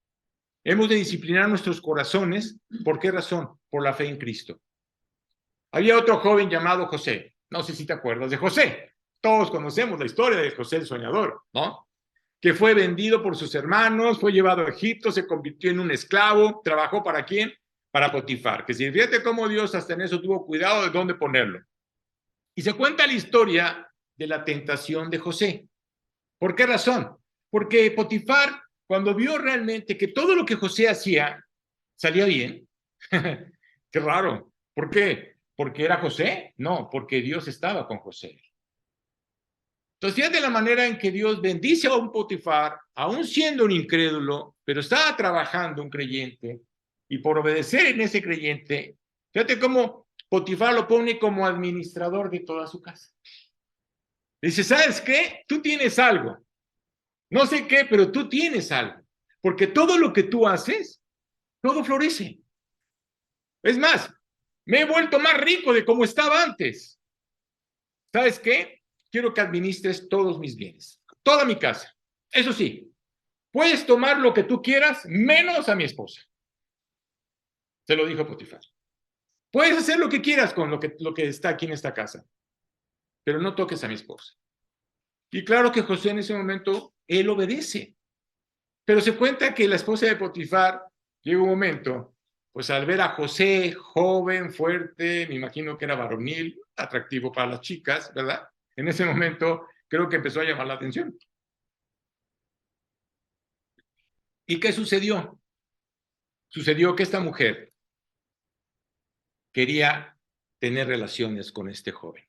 Hemos de disciplinar nuestros corazones. ¿Por qué razón? Por la fe en Cristo. Había otro joven llamado José. No sé si te acuerdas de José. Todos conocemos la historia de José el soñador, ¿no? Que fue vendido por sus hermanos, fue llevado a Egipto, se convirtió en un esclavo, trabajó ¿para quién? Para Potifar. Que si fíjate cómo Dios hasta en eso tuvo cuidado de dónde ponerlo. Y se cuenta la historia de la tentación de José. ¿Por qué razón? Porque Potifar, cuando vio realmente que todo lo que José hacía salía bien, qué raro. ¿Por qué? ¿Porque era José? No, porque Dios estaba con José. Entonces, fíjate la manera en que Dios bendice a un Potifar, aún siendo un incrédulo, pero estaba trabajando un creyente, y por obedecer en ese creyente, fíjate cómo Potifar lo pone como administrador de toda su casa. Dice, ¿sabes qué? Tú tienes algo. No sé qué, pero tú tienes algo. Porque todo lo que tú haces, todo florece. Es más, me he vuelto más rico de como estaba antes. ¿Sabes qué? Quiero que administres todos mis bienes, toda mi casa. Eso sí, puedes tomar lo que tú quieras, menos a mi esposa. Se lo dijo Potifar. Puedes hacer lo que quieras con lo que está aquí en esta casa, pero no toques a mi esposa. Y claro que José en ese momento, él obedece. Pero se cuenta que la esposa de Potifar llegó un momento, pues al ver a José, joven, fuerte, me imagino que era varonil, atractivo para las chicas, ¿verdad? En ese momento creo que empezó a llamar la atención. ¿Y qué sucedió? Sucedió que esta mujer quería tener relaciones con este joven.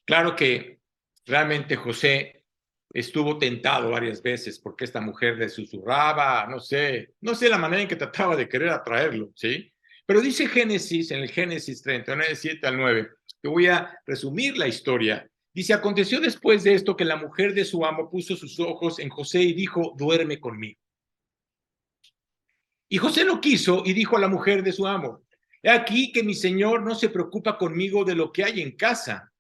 Claro que realmente José estuvo tentado varias veces porque esta mujer le susurraba, no sé la manera en que trataba de querer atraerlo, ¿sí? Pero dice Génesis, en el Génesis 39, 7 al 9, te voy a resumir la historia. Dice, aconteció después de esto que la mujer de su amo puso sus ojos en José y dijo, duerme conmigo. Y José lo quiso y dijo a la mujer de su amo, he aquí que mi señor no se preocupa conmigo de lo que hay en casa,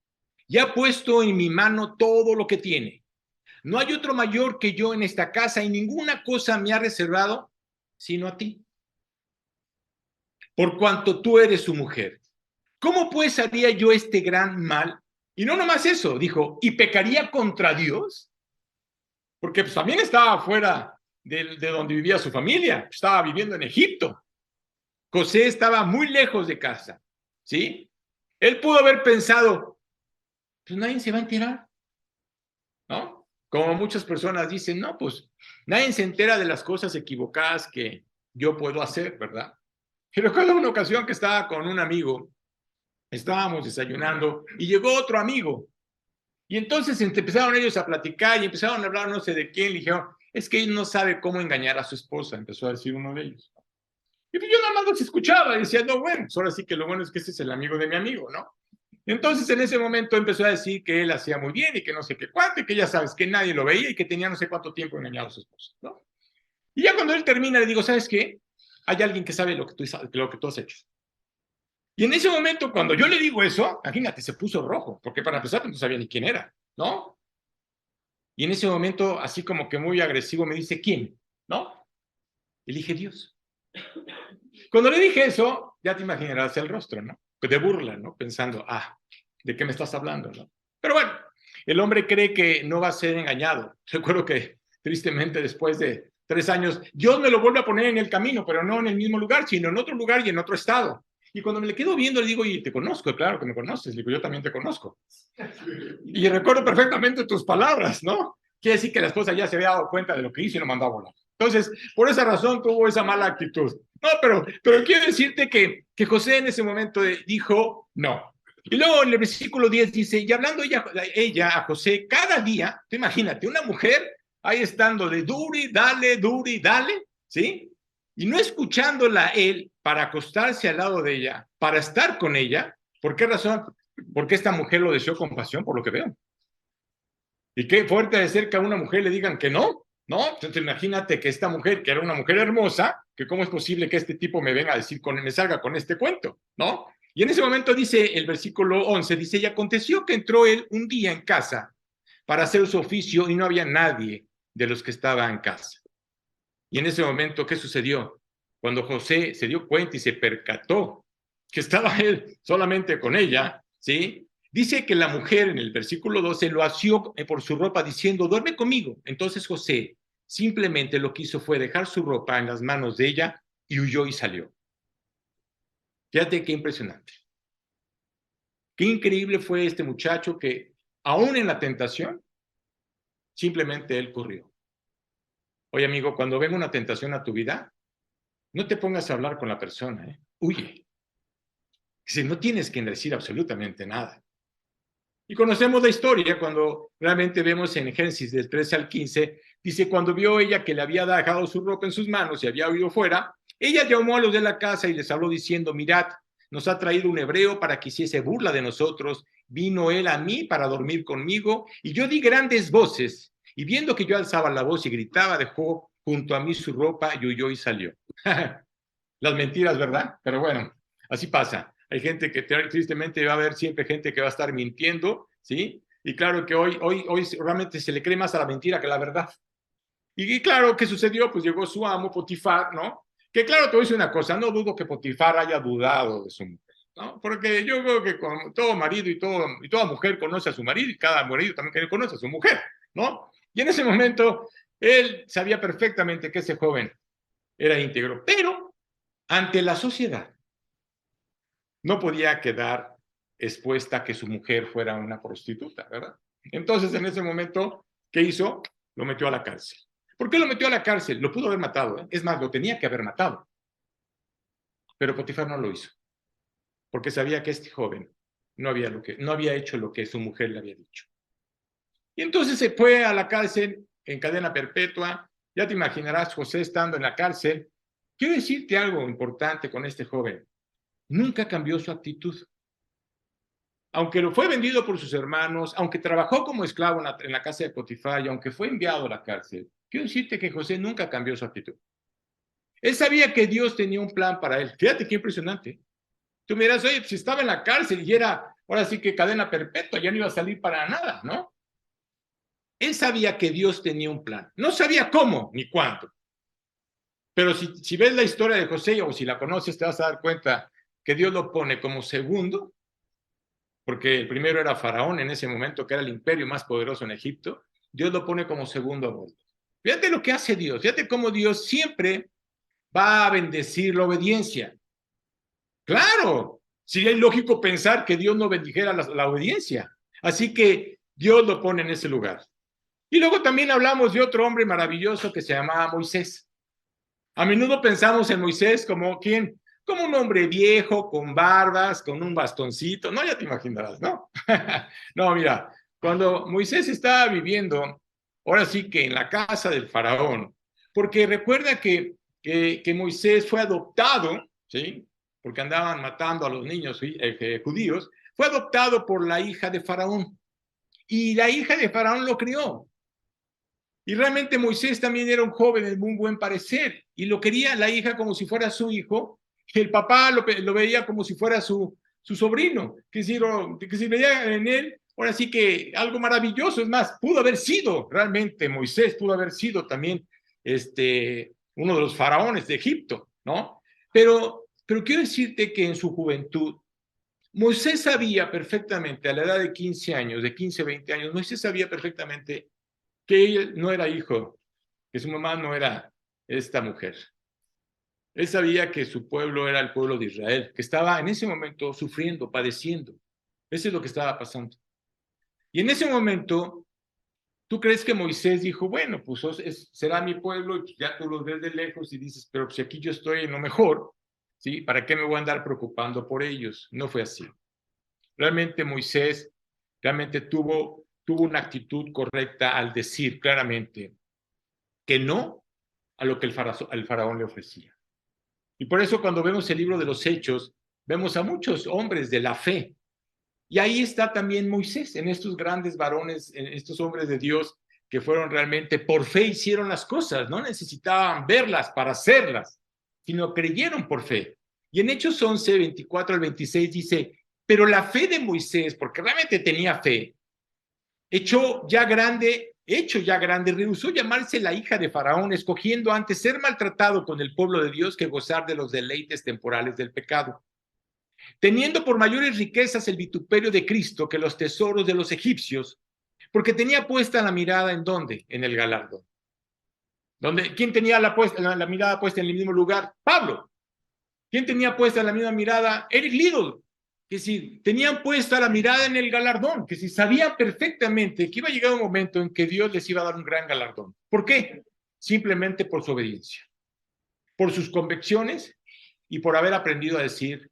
ya ha puesto en mi mano todo lo que tiene. No hay otro mayor que yo en esta casa y ninguna cosa me ha reservado sino a ti, por cuanto tú eres su mujer. ¿Cómo pues haría yo este gran mal? Y no nomás eso, dijo, ¿y pecaría contra Dios? Porque pues también estaba fuera de donde vivía su familia, estaba viviendo en Egipto. José estaba muy lejos de casa, ¿sí? Él pudo haber pensado, pues nadie se va a enterar, ¿no? Como muchas personas dicen, no, pues nadie se entera de las cosas equivocadas que yo puedo hacer, ¿verdad? Y recuerdo una ocasión que estaba con un amigo, estábamos desayunando y llegó otro amigo. Y entonces empezaron ellos a platicar y empezaron a hablar no sé de quién. Le dijeron, es que él no sabe cómo engañar a su esposa, empezó a decir uno de ellos. Y pues yo nada más los escuchaba y decía, no, bueno, pues ahora sí que lo bueno es que ese es el amigo de mi amigo, ¿no? Entonces en ese momento empezó a decir que él hacía muy bien y que no sé qué cuánto, y que ya sabes, que nadie lo veía y que tenía no sé cuánto tiempo engañado a su esposa, ¿no? Y ya cuando él termina le digo, ¿sabes qué? Hay alguien que sabe lo que tú has hecho. Y en ese momento, cuando yo le digo eso, imagínate, se puso rojo, porque para empezar no sabía ni quién era, ¿no? Y en ese momento, así como que muy agresivo, me dice, ¿quién? ¿No? Elige Dios. Cuando le dije eso, ya te imaginarás el rostro, ¿no? De burla, ¿no? Pensando, ¿de qué me estás hablando, no? Pero bueno, el hombre cree que no va a ser engañado. Recuerdo que, tristemente, después de 3 años, Dios me lo vuelve a poner en el camino, pero no en el mismo lugar, sino en otro lugar y en otro estado. Y cuando me le quedo viendo, le digo, y te conozco, claro que me conoces. Le digo, yo también te conozco. Y recuerdo perfectamente tus palabras, ¿no? Quiere decir que la esposa ya se había dado cuenta de lo que hizo y lo mandó a volar. Entonces, por esa razón tuvo esa mala actitud. No, pero quiero decirte que José en ese momento dijo no. Y luego en el versículo 10 dice, y hablando ella a José cada día, tú imagínate, una mujer ahí estando de duri, dale, ¿sí? Y no escuchándola él para acostarse al lado de ella, para estar con ella. ¿Por qué razón? Porque esta mujer lo deseó con pasión, por lo que veo. Y qué fuerte de ser que a una mujer le digan que no, ¿no? Entonces imagínate que esta mujer, que era una mujer hermosa, que cómo es posible que este tipo me venga a decir, me salga con este cuento, ¿no? Y en ese momento dice el versículo 11, dice, y aconteció que entró él un día en casa para hacer su oficio y no había nadie de los que estaban en casa. Y en ese momento, ¿qué sucedió? Cuando José se dio cuenta y se percató que estaba él solamente con ella, ¿sí? Dice que la mujer en el versículo 12 lo asió por su ropa diciendo, duerme conmigo. Entonces José simplemente lo que hizo fue dejar su ropa en las manos de ella y huyó y salió. Fíjate qué impresionante. Qué increíble fue este muchacho que, aún en la tentación, simplemente él corrió. Oye, amigo, cuando venga una tentación a tu vida, no te pongas a hablar con la persona, ¿eh? Huye. Es decir, no tienes que decir absolutamente nada. Y conocemos la historia cuando realmente vemos en Génesis del 13 al 15, dice, cuando vio ella que le había dejado su ropa en sus manos y había huido fuera, ella llamó a los de la casa y les habló diciendo, mirad, nos ha traído un hebreo para que hiciese burla de nosotros, vino él a mí para dormir conmigo, y yo di grandes voces, y viendo que yo alzaba la voz y gritaba, dejó junto a mí su ropa y huyó y salió. Las mentiras, ¿verdad? Pero bueno, así pasa. Hay gente que tristemente va a haber siempre gente que va a estar mintiendo, ¿sí? Y claro que hoy realmente se le cree más a la mentira que a la verdad. Y claro, ¿qué sucedió? Pues llegó su amo, Potifar, ¿no? Que claro, te voy a decir una cosa, no dudo que Potifar haya dudado de su mujer, ¿no? Porque yo creo que todo marido y toda mujer conoce a su marido y cada marido también conoce a su mujer, ¿no? Y en ese momento, él sabía perfectamente que ese joven era íntegro, pero ante la sociedad no podía quedar expuesta a que su mujer fuera una prostituta, ¿verdad? Entonces, en ese momento, ¿qué hizo? Lo metió a la cárcel. ¿Por qué lo metió a la cárcel? Lo pudo haber matado, ¿eh? Es más, lo tenía que haber matado. Pero Potifar no lo hizo, porque sabía que este joven no había hecho lo que su mujer le había dicho. Y entonces se fue a la cárcel en cadena perpetua. Ya te imaginarás, José estando en la cárcel. Quiero decirte algo importante con este joven. Nunca cambió su actitud. Aunque lo fue vendido por sus hermanos, aunque trabajó como esclavo en la casa de Potifar y aunque fue enviado a la cárcel, quiero decirte que José nunca cambió su actitud. Él sabía que Dios tenía un plan para él. Fíjate qué impresionante. Tú me dirás, oye, si estaba en la cárcel y era, ahora sí que cadena perpetua, ya no iba a salir para nada, ¿no? Él sabía que Dios tenía un plan. No sabía cómo ni cuándo. Pero si ves la historia de José o si la conoces, te vas a dar cuenta que Dios lo pone como segundo, porque el primero era Faraón en ese momento, que era el imperio más poderoso en Egipto. Dios lo pone como segundo a bordo. Fíjate lo que hace Dios. Fíjate cómo Dios siempre va a bendecir la obediencia. Claro, sería ilógico pensar que Dios no bendijera la obediencia. Así que Dios lo pone en ese lugar. Y luego también hablamos de otro hombre maravilloso que se llamaba Moisés. A menudo pensamos en Moisés como ¿quién? Como un hombre viejo, con barbas, con un bastoncito. No, ya te imaginarás, ¿no? No, mira, cuando Moisés estaba viviendo, ahora sí que en la casa del faraón, porque recuerda que Moisés fue adoptado, ¿sí? Porque andaban matando a los niños judíos, fue adoptado por la hija de faraón. Y la hija de faraón lo crió. Y realmente Moisés también era un joven de muy buen parecer y lo quería la hija como si fuera su hijo, y el papá lo veía como si fuera su sobrino, que si veía en él, ahora sí que algo maravilloso. Es más, pudo haber sido realmente Moisés, pudo haber sido también uno de los faraones de Egipto, ¿no? Pero quiero decirte que en su juventud, Moisés sabía perfectamente, a la edad de 15 años, de 15 a 20 años, Moisés sabía perfectamente que él no era hijo, que su mamá no era esta mujer. Él sabía que su pueblo era el pueblo de Israel, que estaba en ese momento sufriendo, padeciendo. Eso es lo que estaba pasando. Y en ese momento, ¿tú crees que Moisés dijo, bueno, pues será mi pueblo y ya tú los ves de lejos y dices, pero si aquí yo estoy en lo mejor, ¿sí? ¿Para qué me voy a andar preocupando por ellos? No fue así. Realmente Moisés realmente tuvo una actitud correcta al decir claramente que no a lo que el faraón le ofrecía. Y por eso cuando vemos el libro de los Hechos, vemos a muchos hombres de la fe. Y ahí está también Moisés, en estos grandes varones, en estos hombres de Dios que fueron realmente por fe hicieron las cosas, no necesitaban verlas para hacerlas, sino creyeron por fe. Y en Hechos 11, 24 al 26 dice, pero la fe de Moisés, porque realmente tenía fe, hecho ya grande, rehusó llamarse la hija de Faraón, escogiendo antes ser maltratado con el pueblo de Dios que gozar de los deleites temporales del pecado. Teniendo por mayores riquezas el vituperio de Cristo que los tesoros de los egipcios, porque tenía puesta la mirada ¿en dónde? En el galardón. ¿Quién tenía la mirada puesta en el mismo lugar? Pablo. ¿Quién tenía puesta la misma mirada? Eric Liddell. que si tenían puesta la mirada en el galardón, que si sabían perfectamente que iba a llegar un momento en que Dios les iba a dar un gran galardón. ¿Por qué? Simplemente por su obediencia, por sus convicciones y por haber aprendido a decir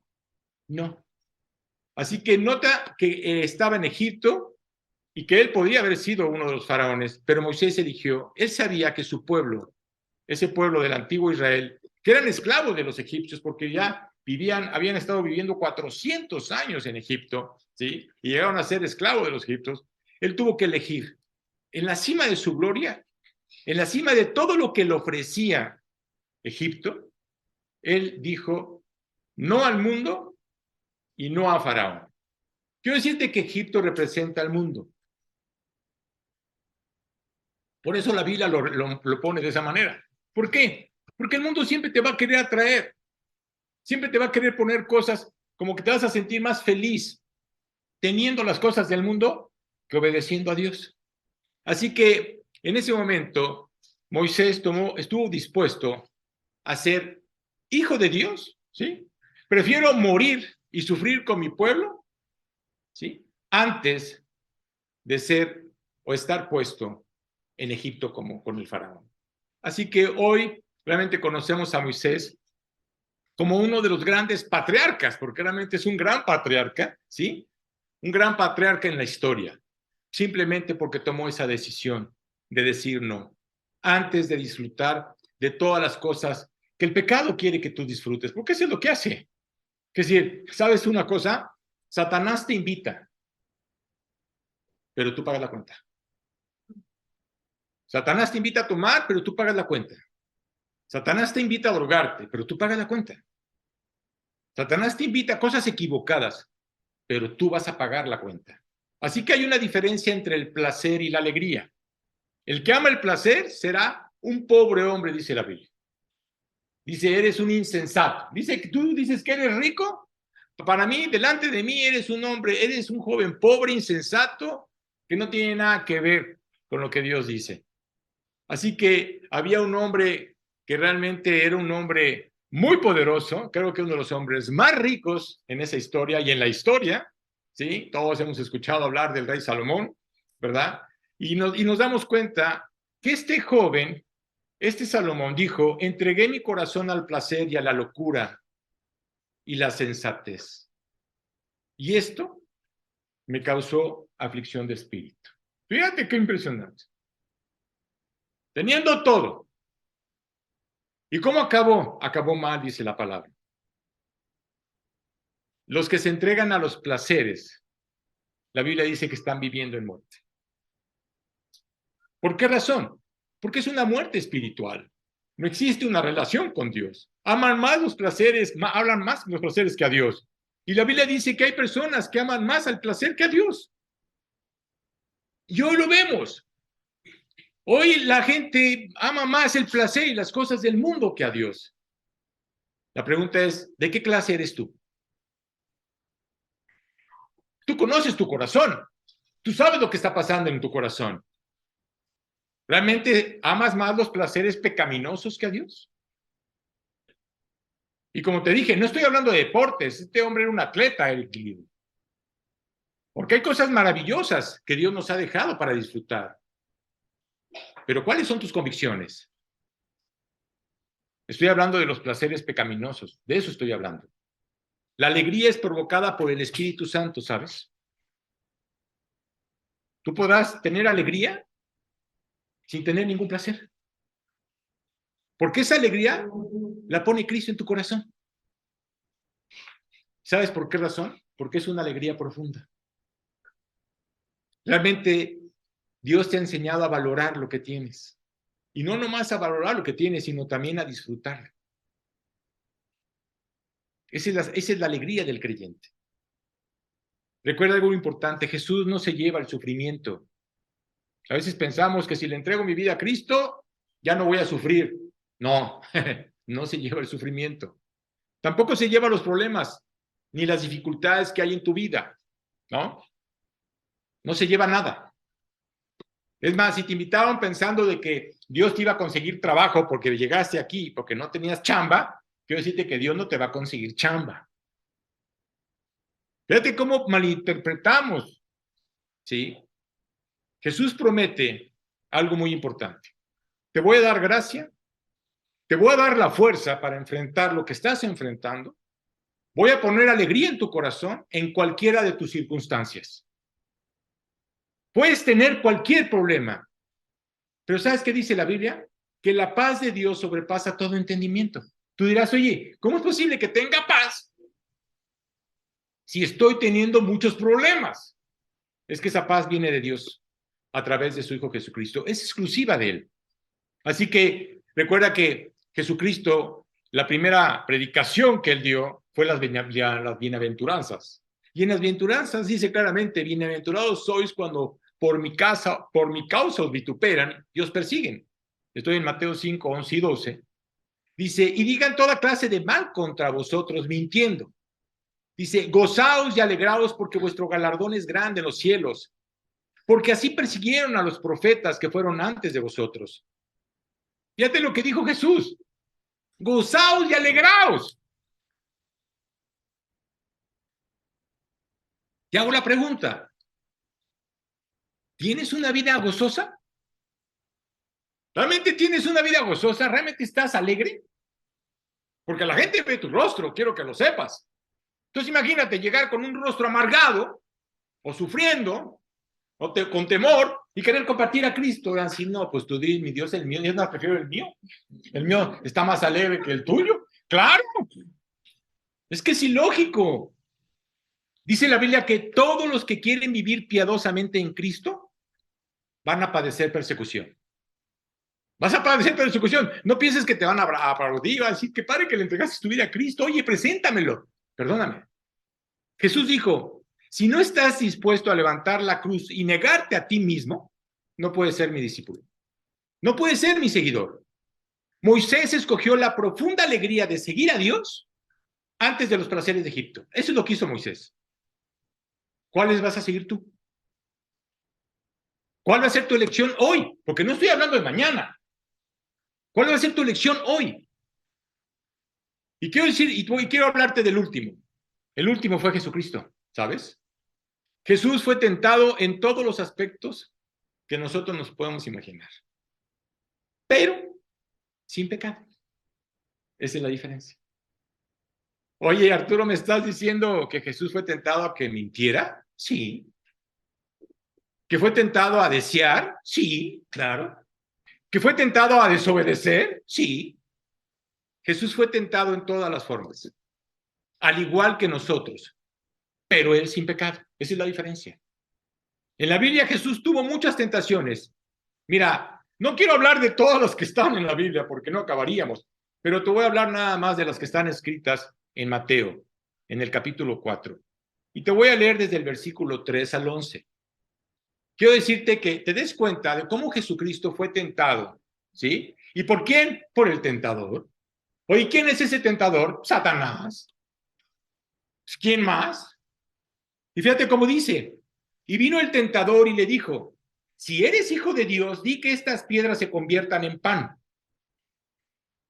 no. Así que nota que estaba en Egipto y que él podía haber sido uno de los faraones, pero Moisés eligió, él sabía que su pueblo, ese pueblo del antiguo Israel, que eran esclavos de los egipcios porque ya habían estado viviendo 400 años en Egipto, ¿sí? Y llegaron a ser esclavos de los egipcios. Él tuvo que elegir en la cima de su gloria, en la cima de todo lo que le ofrecía Egipto, él dijo no al mundo y no a Faraón. Quiero decirte que Egipto representa al mundo. Por eso la Biblia lo pone de esa manera. ¿Por qué? Porque el mundo siempre te va a querer atraer. Siempre te va a querer poner cosas como que te vas a sentir más feliz teniendo las cosas del mundo que obedeciendo a Dios. Así que en ese momento Moisés estuvo dispuesto a ser hijo de Dios, ¿sí? Prefiero morir y sufrir con mi pueblo, ¿sí? Antes de ser o estar puesto en Egipto como con el faraón. Así que hoy realmente conocemos a Moisés como uno de los grandes patriarcas, porque realmente es un gran patriarca, ¿sí? Un gran patriarca en la historia, simplemente porque tomó esa decisión de decir no, antes de disfrutar de todas las cosas que el pecado quiere que tú disfrutes, porque eso es lo que hace. Es decir, ¿sabes una cosa? Satanás te invita, pero tú pagas la cuenta. Satanás te invita a tomar, pero tú pagas la cuenta. Satanás te invita a drogarte, pero tú pagas la cuenta. Satanás te invita a cosas equivocadas, pero tú vas a pagar la cuenta. Así que hay una diferencia entre el placer y la alegría. El que ama el placer será un pobre hombre, dice la Biblia. Dice, eres un insensato. Dice que tú dices que eres rico. Para mí, delante de mí, eres un hombre, eres un joven pobre, insensato, que no tiene nada que ver con lo que Dios dice. Así que había un hombre que realmente era un hombre muy poderoso, creo que uno de los hombres más ricos en esa historia y en la historia, ¿sí? Todos hemos escuchado hablar del rey Salomón, ¿verdad? Y nos damos cuenta que este joven, este Salomón dijo, entregué mi corazón al placer y a la locura y la sensatez. Y esto me causó aflicción de espíritu. Fíjate qué impresionante. Teniendo todo. ¿Y cómo acabó? Acabó mal, dice la palabra. Los que se entregan a los placeres, la Biblia dice que están viviendo en muerte. ¿Por qué razón? Porque es una muerte espiritual. No existe una relación con Dios. Aman más los placeres, hablan más los placeres que a Dios. Y la Biblia dice que hay personas que aman más al placer que a Dios. Y hoy lo vemos. Hoy la gente ama más el placer y las cosas del mundo que a Dios. La pregunta es, ¿de qué clase eres tú? Tú conoces tu corazón. Tú sabes lo que está pasando en tu corazón. ¿Realmente amas más los placeres pecaminosos que a Dios? Y como te dije, no estoy hablando de deportes. Este hombre era un atleta, Eric Liddell. Porque hay cosas maravillosas que Dios nos ha dejado para disfrutar. Pero ¿cuáles son tus convicciones? Estoy hablando de los placeres pecaminosos. De eso estoy hablando. La alegría es provocada por el Espíritu Santo, ¿sabes? Tú podrás tener alegría sin tener ningún placer. Porque esa alegría la pone Cristo en tu corazón. ¿Sabes por qué razón? Porque es una alegría profunda. Realmente Dios te ha enseñado a valorar lo que tienes. Y no nomás a valorar lo que tienes, sino también a disfrutar. Esa es la alegría del creyente. Recuerda algo importante, Jesús no se lleva el sufrimiento. A veces pensamos que si le entrego mi vida a Cristo, ya no voy a sufrir. No, no se lleva el sufrimiento. Tampoco se lleva los problemas ni las dificultades que hay en tu vida, ¿no? No se lleva nada. Es más, si te invitaban pensando de que Dios te iba a conseguir trabajo porque llegaste aquí, porque no tenías chamba, quiero decirte que Dios no te va a conseguir chamba. Fíjate cómo malinterpretamos, ¿sí? Jesús promete algo muy importante. Te voy a dar gracia, te voy a dar la fuerza para enfrentar lo que estás enfrentando, voy a poner alegría en tu corazón en cualquiera de tus circunstancias. Puedes tener cualquier problema, pero ¿sabes qué dice la Biblia? Que la paz de Dios sobrepasa todo entendimiento. Tú dirás, oye, ¿cómo es posible que tenga paz si estoy teniendo muchos problemas? Es que esa paz viene de Dios a través de su Hijo Jesucristo. Es exclusiva de Él. Así que recuerda que Jesucristo, la primera predicación que Él dio fue las bienaventuranzas. Y en las bienaventuranzas dice claramente, bienaventurados sois cuando por mi causa os vituperan y os persiguen. Estoy en Mateo 5, 11 y 12. Dice, y digan toda clase de mal contra vosotros, mintiendo. Dice, gozaos y alegraos porque vuestro galardón es grande en los cielos, porque así persiguieron a los profetas que fueron antes de vosotros. Fíjate lo que dijo Jesús, gozaos y alegraos. Te hago la pregunta, ¿tienes una vida gozosa? ¿Realmente tienes una vida gozosa? ¿Realmente estás alegre? Porque la gente ve tu rostro, quiero que lo sepas. Entonces imagínate llegar con un rostro amargado o sufriendo o con temor y querer compartir a Cristo. Así, no, pues tú dices, mi Dios, el mío, yo no prefiero el mío. El mío está más alegre que el tuyo. Claro, es que es ilógico. Dice la Biblia que todos los que quieren vivir piadosamente en Cristo van a padecer persecución. Vas a padecer persecución. No pienses que te van a aplaudir, a decir que padre que le entregaste tu vida a Cristo. Oye, preséntamelo. Perdóname. Jesús dijo, si no estás dispuesto a levantar la cruz y negarte a ti mismo, no puedes ser mi discípulo. No puedes ser mi seguidor. Moisés escogió la profunda alegría de seguir a Dios antes de los placeres de Egipto. Eso es lo que hizo Moisés. ¿Cuáles vas a seguir tú? ¿Cuál va a ser tu elección hoy? Porque no estoy hablando de mañana. ¿Cuál va a ser tu elección hoy? Y quiero decir, y quiero hablarte del último. El último fue Jesucristo, ¿sabes? Jesús fue tentado en todos los aspectos que nosotros nos podemos imaginar, pero sin pecado. Esa es la diferencia. Oye, Arturo, ¿me estás diciendo que Jesús fue tentado a que mintiera? Sí. ¿Que fue tentado a desear? Sí, claro. ¿Que fue tentado a desobedecer? Sí. Jesús fue tentado en todas las formas, al igual que nosotros, pero él sin pecado. Esa es la diferencia. En la Biblia Jesús tuvo muchas tentaciones. Mira, no quiero hablar de todas las que están en la Biblia porque no acabaríamos, pero te voy a hablar nada más de las que están escritas en Mateo, en el capítulo 4. Y te voy a leer desde el versículo 3 al 11. Quiero decirte que te des cuenta de cómo Jesucristo fue tentado, ¿sí? ¿Y por quién? Por el tentador. Oye, ¿quién es ese tentador? Satanás. ¿Quién más? Y fíjate cómo dice, y vino el tentador y le dijo, si eres hijo de Dios, di que estas piedras se conviertan en pan.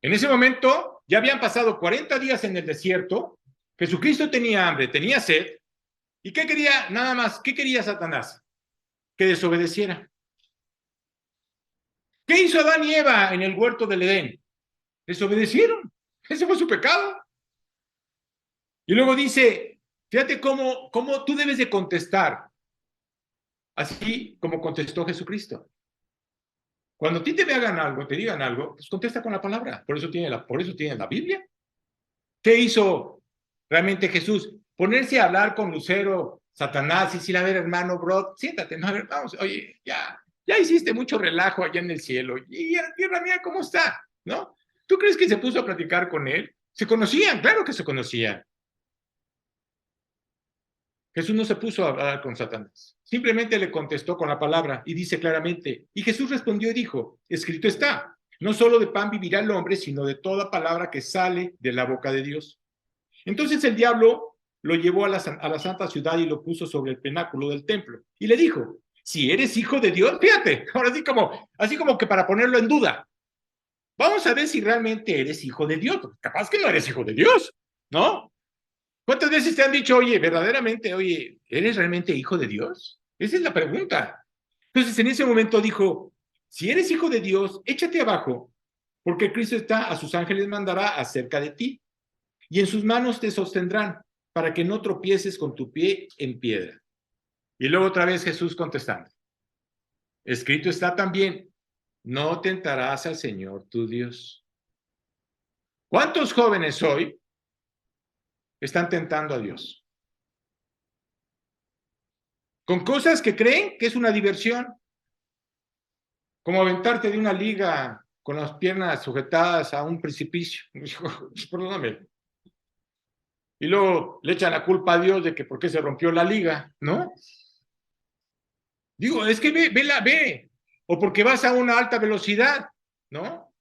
En ese momento ya habían pasado 40 días en el desierto, Jesucristo tenía hambre, tenía sed, ¿y qué quería? Nada más, ¿qué quería Satanás? Que desobedeciera. ¿Qué hizo Adán y Eva en el huerto del Edén? Desobedecieron. Ese fue su pecado. Y luego dice, fíjate cómo tú debes de contestar, así como contestó Jesucristo. Cuando a ti te hagan algo, te digan algo, pues contesta con la palabra. Por eso tiene la Biblia. ¿Qué hizo realmente Jesús? Ponerse a hablar con Lucero, Satanás, y decir, a ver, hermano, bro, siéntate, no, a ver, vamos, oye, ya hiciste mucho relajo allá en el cielo, y la tierra mía, ¿cómo está? ¿No? ¿Tú crees que se puso a platicar con él? Se conocían, claro que se conocían. Jesús no se puso a hablar con Satanás, simplemente le contestó con la palabra y dice claramente, y Jesús respondió y dijo, escrito está, no solo de pan vivirá el hombre, sino de toda palabra que sale de la boca de Dios. Entonces el diablo lo llevó a la santa ciudad y lo puso sobre el pináculo del templo y le dijo, si eres hijo de Dios, fíjate, ahora así como que para ponerlo en duda, vamos a ver si realmente eres hijo de Dios, capaz que no eres hijo de Dios, ¿no? ¿Cuántas veces te han dicho, oye, verdaderamente, oye, ¿eres realmente hijo de Dios? Esa es la pregunta. Entonces, en ese momento dijo, si eres hijo de Dios, échate abajo, porque Cristo está, a sus ángeles mandará acerca de ti, y en sus manos te sostendrán, para que no tropieces con tu pie en piedra. Y luego otra vez Jesús contestando, escrito está también, no tentarás al Señor tu Dios. ¿Cuántos jóvenes hoy están tentando a Dios? Con cosas que creen que es una diversión, como aventarte de una liga con las piernas sujetadas a un precipicio. Perdóname. Y luego le echan la culpa a Dios de que por qué se rompió la liga, ¿no? Digo, es que ve. O porque vas a una alta velocidad, ¿no?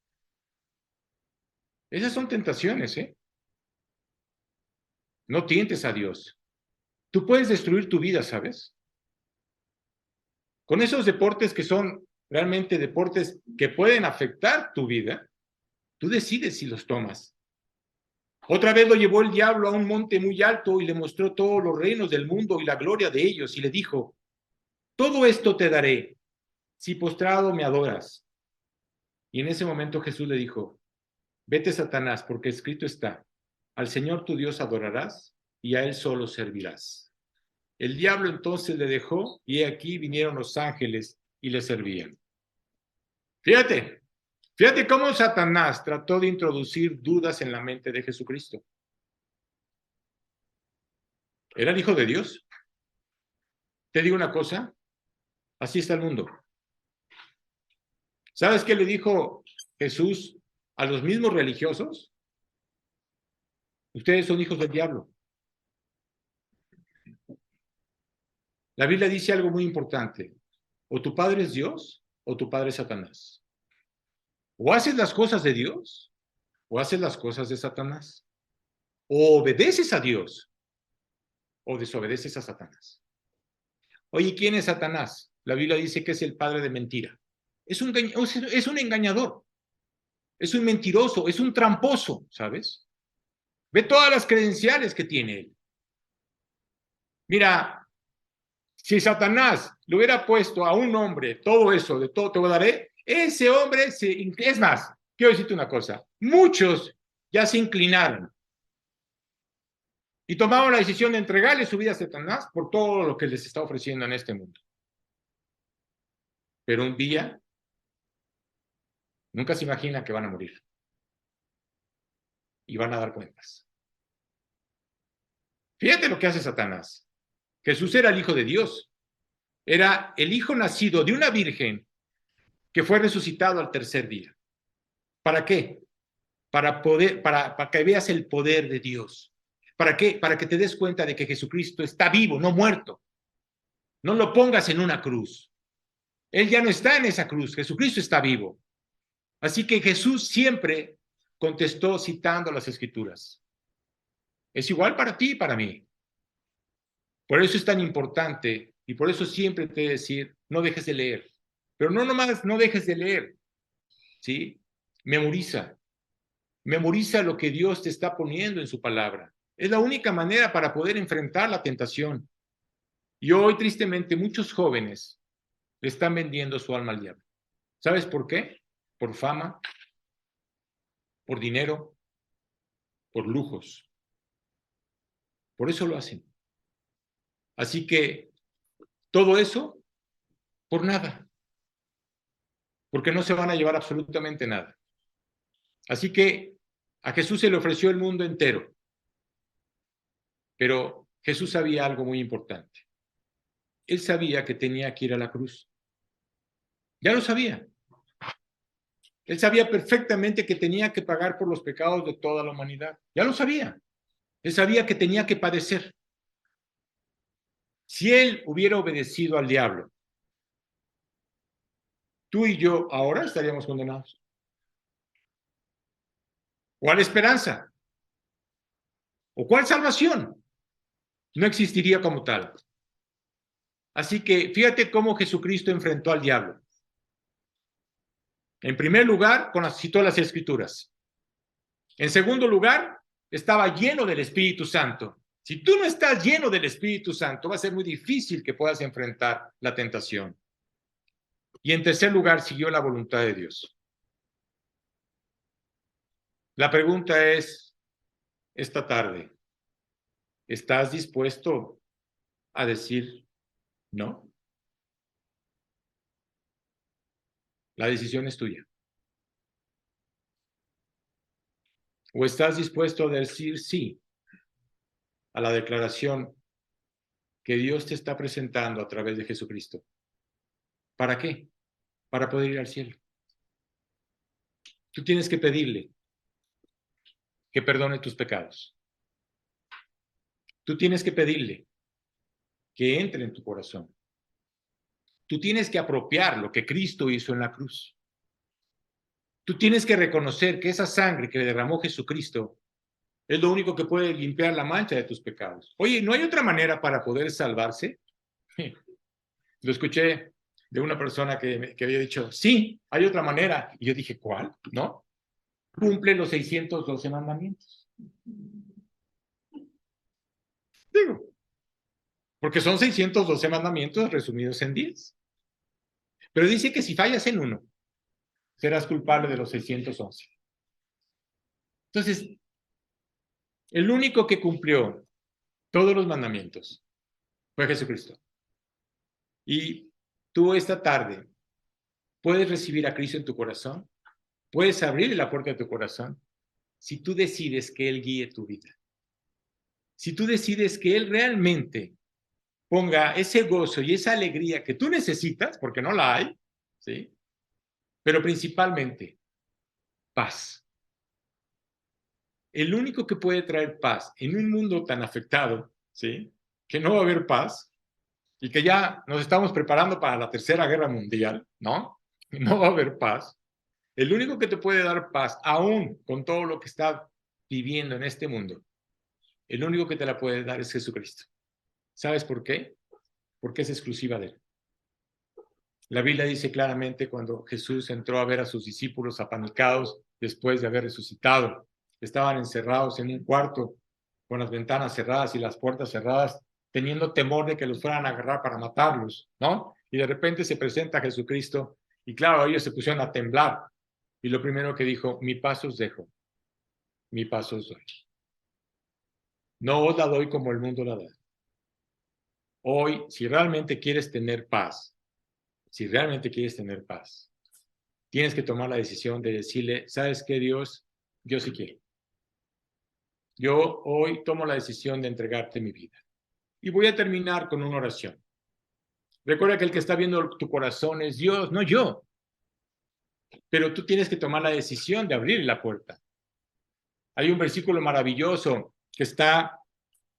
Esas son tentaciones, ¿eh? No tientes a Dios. Tú puedes destruir tu vida, ¿sabes? Con esos deportes que son realmente deportes que pueden afectar tu vida, tú decides si los tomas. Otra vez lo llevó el diablo a un monte muy alto y le mostró todos los reinos del mundo y la gloria de ellos y le dijo, todo esto te daré si postrado me adoras. Y en ese momento Jesús le dijo, vete Satanás, porque escrito está, al Señor tu Dios adorarás y a él solo servirás. El diablo entonces le dejó y aquí vinieron los ángeles y le servían. Fíjate cómo Satanás trató de introducir dudas en la mente de Jesucristo. ¿Era el Hijo de Dios? Te digo una cosa, así está el mundo. ¿Sabes qué le dijo Jesús a los mismos religiosos? Ustedes son hijos del diablo. La Biblia dice algo muy importante. O tu padre es Dios o tu padre es Satanás. O haces las cosas de Dios o haces las cosas de Satanás. O obedeces a Dios o desobedeces a Satanás. Oye, ¿quién es Satanás? La Biblia dice que es el padre de mentira. Es un engañador, es un mentiroso, es un tramposo, ¿sabes? Ve todas las credenciales que tiene él. Mira, si Satanás le hubiera puesto a un hombre todo eso, de todo te lo daré, ese hombre, es más, quiero decirte una cosa, muchos ya se inclinaron y tomaron la decisión de entregarle su vida a Satanás por todo lo que les está ofreciendo en este mundo. Pero un día, nunca se imaginan que van a morir y van a dar cuentas. Fíjate lo que hace Satanás. Jesús era el Hijo de Dios. Era el Hijo nacido de una virgen que fue resucitado al tercer día. ¿Para qué? Para que veas el poder de Dios. ¿Para qué? Para que te des cuenta de que Jesucristo está vivo, no muerto. No lo pongas en una cruz. Él ya no está en esa cruz. Jesucristo está vivo. Así que Jesús siempre contestó citando las Escrituras. Es igual para ti y para mí. Por eso es tan importante y por eso siempre te voy a decir, no dejes de leer. Pero no nomás no dejes de leer, ¿sí? Memoriza. Memoriza lo que Dios te está poniendo en su palabra. Es la única manera para poder enfrentar la tentación. Y hoy, tristemente, muchos jóvenes le están vendiendo su alma al diablo. ¿Sabes por qué? Por fama, por dinero, por lujos. Por eso lo hacen. Así que todo eso por nada, porque no se van a llevar absolutamente nada. Así que a Jesús se le ofreció el mundo entero, pero Jesús sabía algo muy importante. Él sabía que tenía que ir a la cruz. Ya lo sabía. Él sabía perfectamente que tenía que pagar por los pecados de toda la humanidad. Ya lo sabía. Él sabía que tenía que padecer. Si él hubiera obedecido al diablo, tú y yo ahora estaríamos condenados. ¿Cuál esperanza? ¿O cuál salvación? No existiría como tal. Así que fíjate cómo Jesucristo enfrentó al diablo. En primer lugar, citó las Escrituras. En segundo lugar, estaba lleno del Espíritu Santo. Si tú no estás lleno del Espíritu Santo, va a ser muy difícil que puedas enfrentar la tentación. Y en tercer lugar, siguió la voluntad de Dios. La pregunta es, esta tarde, ¿estás dispuesto a decir no? La decisión es tuya. ¿O estás dispuesto a decir sí a la declaración que Dios te está presentando a través de Jesucristo? ¿Para qué? Para poder ir al cielo. Tú tienes que pedirle que perdone tus pecados. Tú tienes que pedirle que entre en tu corazón. Tú tienes que apropiar lo que Cristo hizo en la cruz. Tú tienes que reconocer que esa sangre que derramó Jesucristo es lo único que puede limpiar la mancha de tus pecados. Oye, ¿no hay otra manera para poder salvarse? Lo escuché de una persona que había dicho, sí, hay otra manera. Y yo dije, ¿cuál? ¿No? Cumple los 612 mandamientos. Digo, porque son 612 mandamientos resumidos en 10. Pero dice que si fallas en uno, serás culpable de los 611. Entonces, el único que cumplió todos los mandamientos fue Jesucristo. Y tú esta tarde puedes recibir a Cristo en tu corazón, puedes abrir la puerta de tu corazón si tú decides que Él guíe tu vida. Si tú decides que Él realmente ponga ese gozo y esa alegría que tú necesitas, porque no la hay, ¿sí? Pero principalmente paz. El único que puede traer paz en un mundo tan afectado, ¿sí? Que no va a haber paz y que ya nos estamos preparando para la Tercera Guerra Mundial, ¿no? No va a haber paz. El único que te puede dar paz, aún con todo lo que está viviendo en este mundo, el único que te la puede dar es Jesucristo. ¿Sabes por qué? Porque es exclusiva de Él. La Biblia dice claramente cuando Jesús entró a ver a sus discípulos apanicados después de haber resucitado, estaban encerrados en un cuarto con las ventanas cerradas y las puertas cerradas, teniendo temor de que los fueran a agarrar para matarlos, ¿no? Y de repente se presenta Jesucristo y claro, ellos se pusieron a temblar y lo primero que dijo, mi paz os dejo, mi paz os doy. No os la doy como el mundo la da. Hoy, si realmente quieres tener paz, si realmente quieres tener paz, tienes que tomar la decisión de decirle, ¿sabes qué, Dios? Yo sí quiero. Yo hoy tomo la decisión de entregarte mi vida. Y voy a terminar con una oración. Recuerda que el que está viendo tu corazón es Dios, no yo. Pero tú tienes que tomar la decisión de abrir la puerta. Hay un versículo maravilloso que está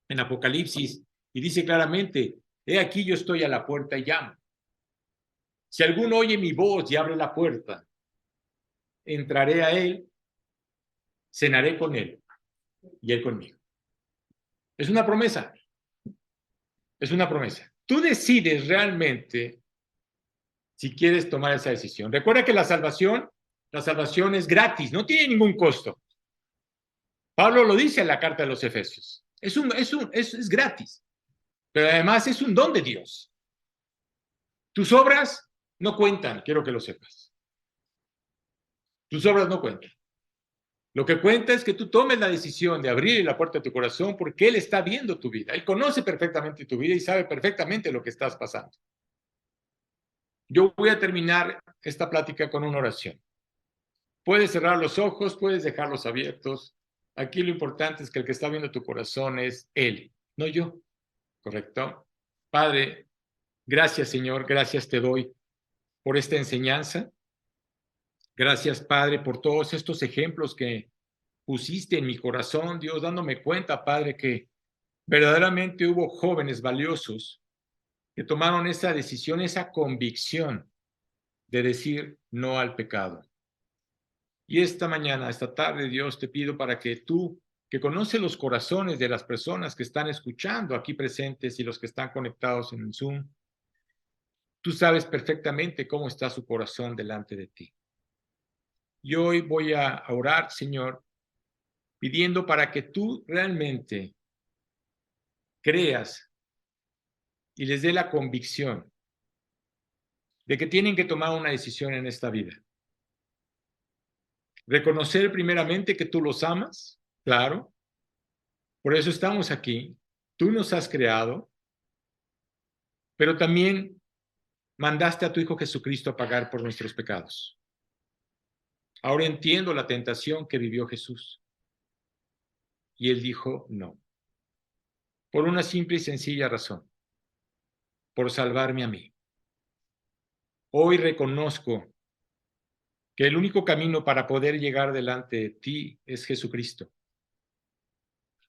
en Apocalipsis y dice claramente, he aquí yo estoy a la puerta y llamo. Si alguno oye mi voz y abre la puerta, entraré a él, cenaré con él y él conmigo. Es una promesa. Es una promesa. Tú decides realmente si quieres tomar esa decisión. Recuerda que la salvación es gratis, no tiene ningún costo. Pablo lo dice en la carta de los Efesios. Es gratis, pero además es un don de Dios. Tus obras no cuentan, quiero que lo sepas. Tus obras no cuentan. Lo que cuenta es que tú tomes la decisión de abrir la puerta de tu corazón porque Él está viendo tu vida. Él conoce perfectamente tu vida y sabe perfectamente lo que estás pasando. Yo voy a terminar esta plática con una oración. Puedes cerrar los ojos, puedes dejarlos abiertos. Aquí lo importante es que el que está viendo tu corazón es Él, no yo. ¿Correcto? Padre, gracias Señor, gracias te doy por esta enseñanza. Gracias Padre por todos estos ejemplos que pusiste en mi corazón, Dios, dándome cuenta, Padre, que verdaderamente hubo jóvenes valiosos que tomaron esa decisión, esa convicción de decir no al pecado. Y esta mañana, esta tarde, Dios, te pido para que tú, que conoces los corazones de las personas que están escuchando aquí presentes y los que están conectados en el Zoom, tú sabes perfectamente cómo está su corazón delante de ti. Y hoy voy a orar, Señor, pidiendo para que tú realmente creas y les dé la convicción de que tienen que tomar una decisión en esta vida. Reconocer primeramente que tú los amas, claro. Por eso estamos aquí. Tú nos has creado, pero también mandaste a tu Hijo Jesucristo a pagar por nuestros pecados. Ahora entiendo la tentación que vivió Jesús. Y él dijo no. Por una simple y sencilla razón. Por salvarme a mí. Hoy reconozco que el único camino para poder llegar delante de ti es Jesucristo.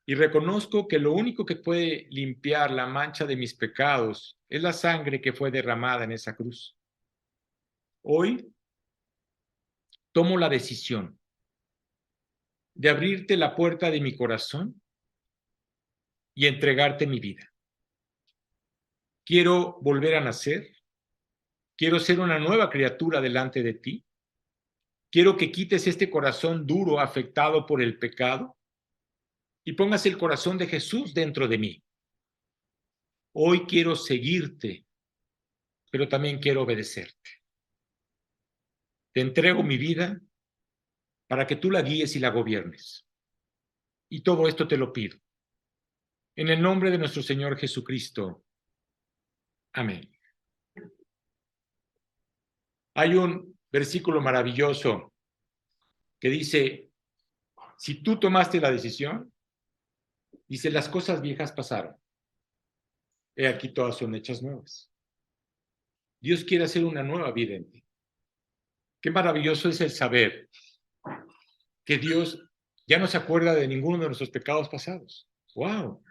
Y reconozco que lo único que puede limpiar la mancha de mis pecados es la sangre que fue derramada en esa cruz. Hoy tomo la decisión de abrirte la puerta de mi corazón y entregarte mi vida. Quiero volver a nacer. Quiero ser una nueva criatura delante de ti. Quiero que quites este corazón duro afectado por el pecado y pongas el corazón de Jesús dentro de mí. Hoy quiero seguirte, pero también quiero obedecerte. Te entrego mi vida para que tú la guíes y la gobiernes. Y todo esto te lo pido. En el nombre de nuestro Señor Jesucristo. Amén. Hay un versículo maravilloso que dice, si tú tomaste la decisión, dice, las cosas viejas pasaron. He aquí todas son hechas nuevas. Dios quiere hacer una nueva vida en ti. Qué maravilloso es el saber que Dios ya no se acuerda de ninguno de nuestros pecados pasados. ¡Wow!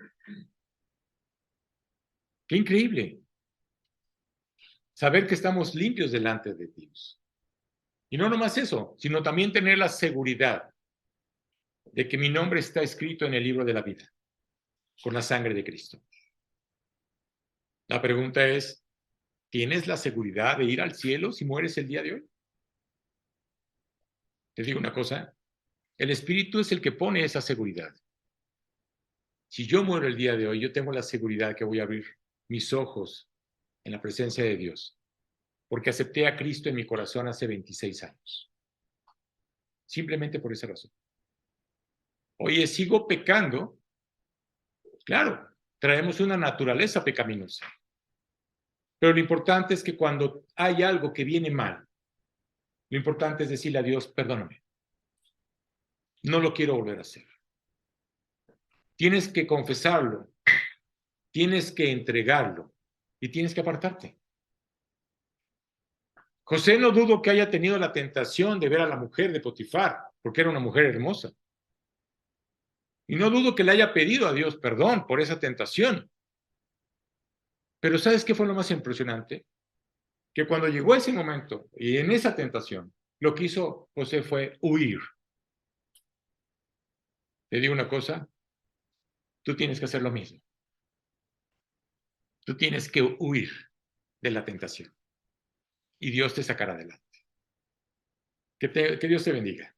¡Qué increíble! Saber que estamos limpios delante de Dios. Y no nomás eso, sino también tener la seguridad de que mi nombre está escrito en el libro de la vida, con la sangre de Cristo. La pregunta es, ¿tienes la seguridad de ir al cielo si mueres el día de hoy? Te digo una cosa, el Espíritu es el que pone esa seguridad. Si yo muero el día de hoy, yo tengo la seguridad que voy a abrir mis ojos en la presencia de Dios, porque acepté a Cristo en mi corazón hace 26 años. Simplemente por esa razón. Oye, ¿sigo pecando? Claro, traemos una naturaleza pecaminosa. Pero lo importante es que cuando hay algo que viene mal, lo importante es decirle a Dios, perdóname. No lo quiero volver a hacer. Tienes que confesarlo, tienes que entregarlo y tienes que apartarte. José no dudo que haya tenido la tentación de ver a la mujer de Potifar, porque era una mujer hermosa. Y no dudo que le haya pedido a Dios perdón por esa tentación. Pero ¿sabes qué fue lo más impresionante? Que cuando llegó ese momento y en esa tentación, lo que hizo José fue huir. Te digo una cosa, tú tienes que hacer lo mismo. Tú tienes que huir de la tentación y Dios te sacará adelante. Que Dios te bendiga.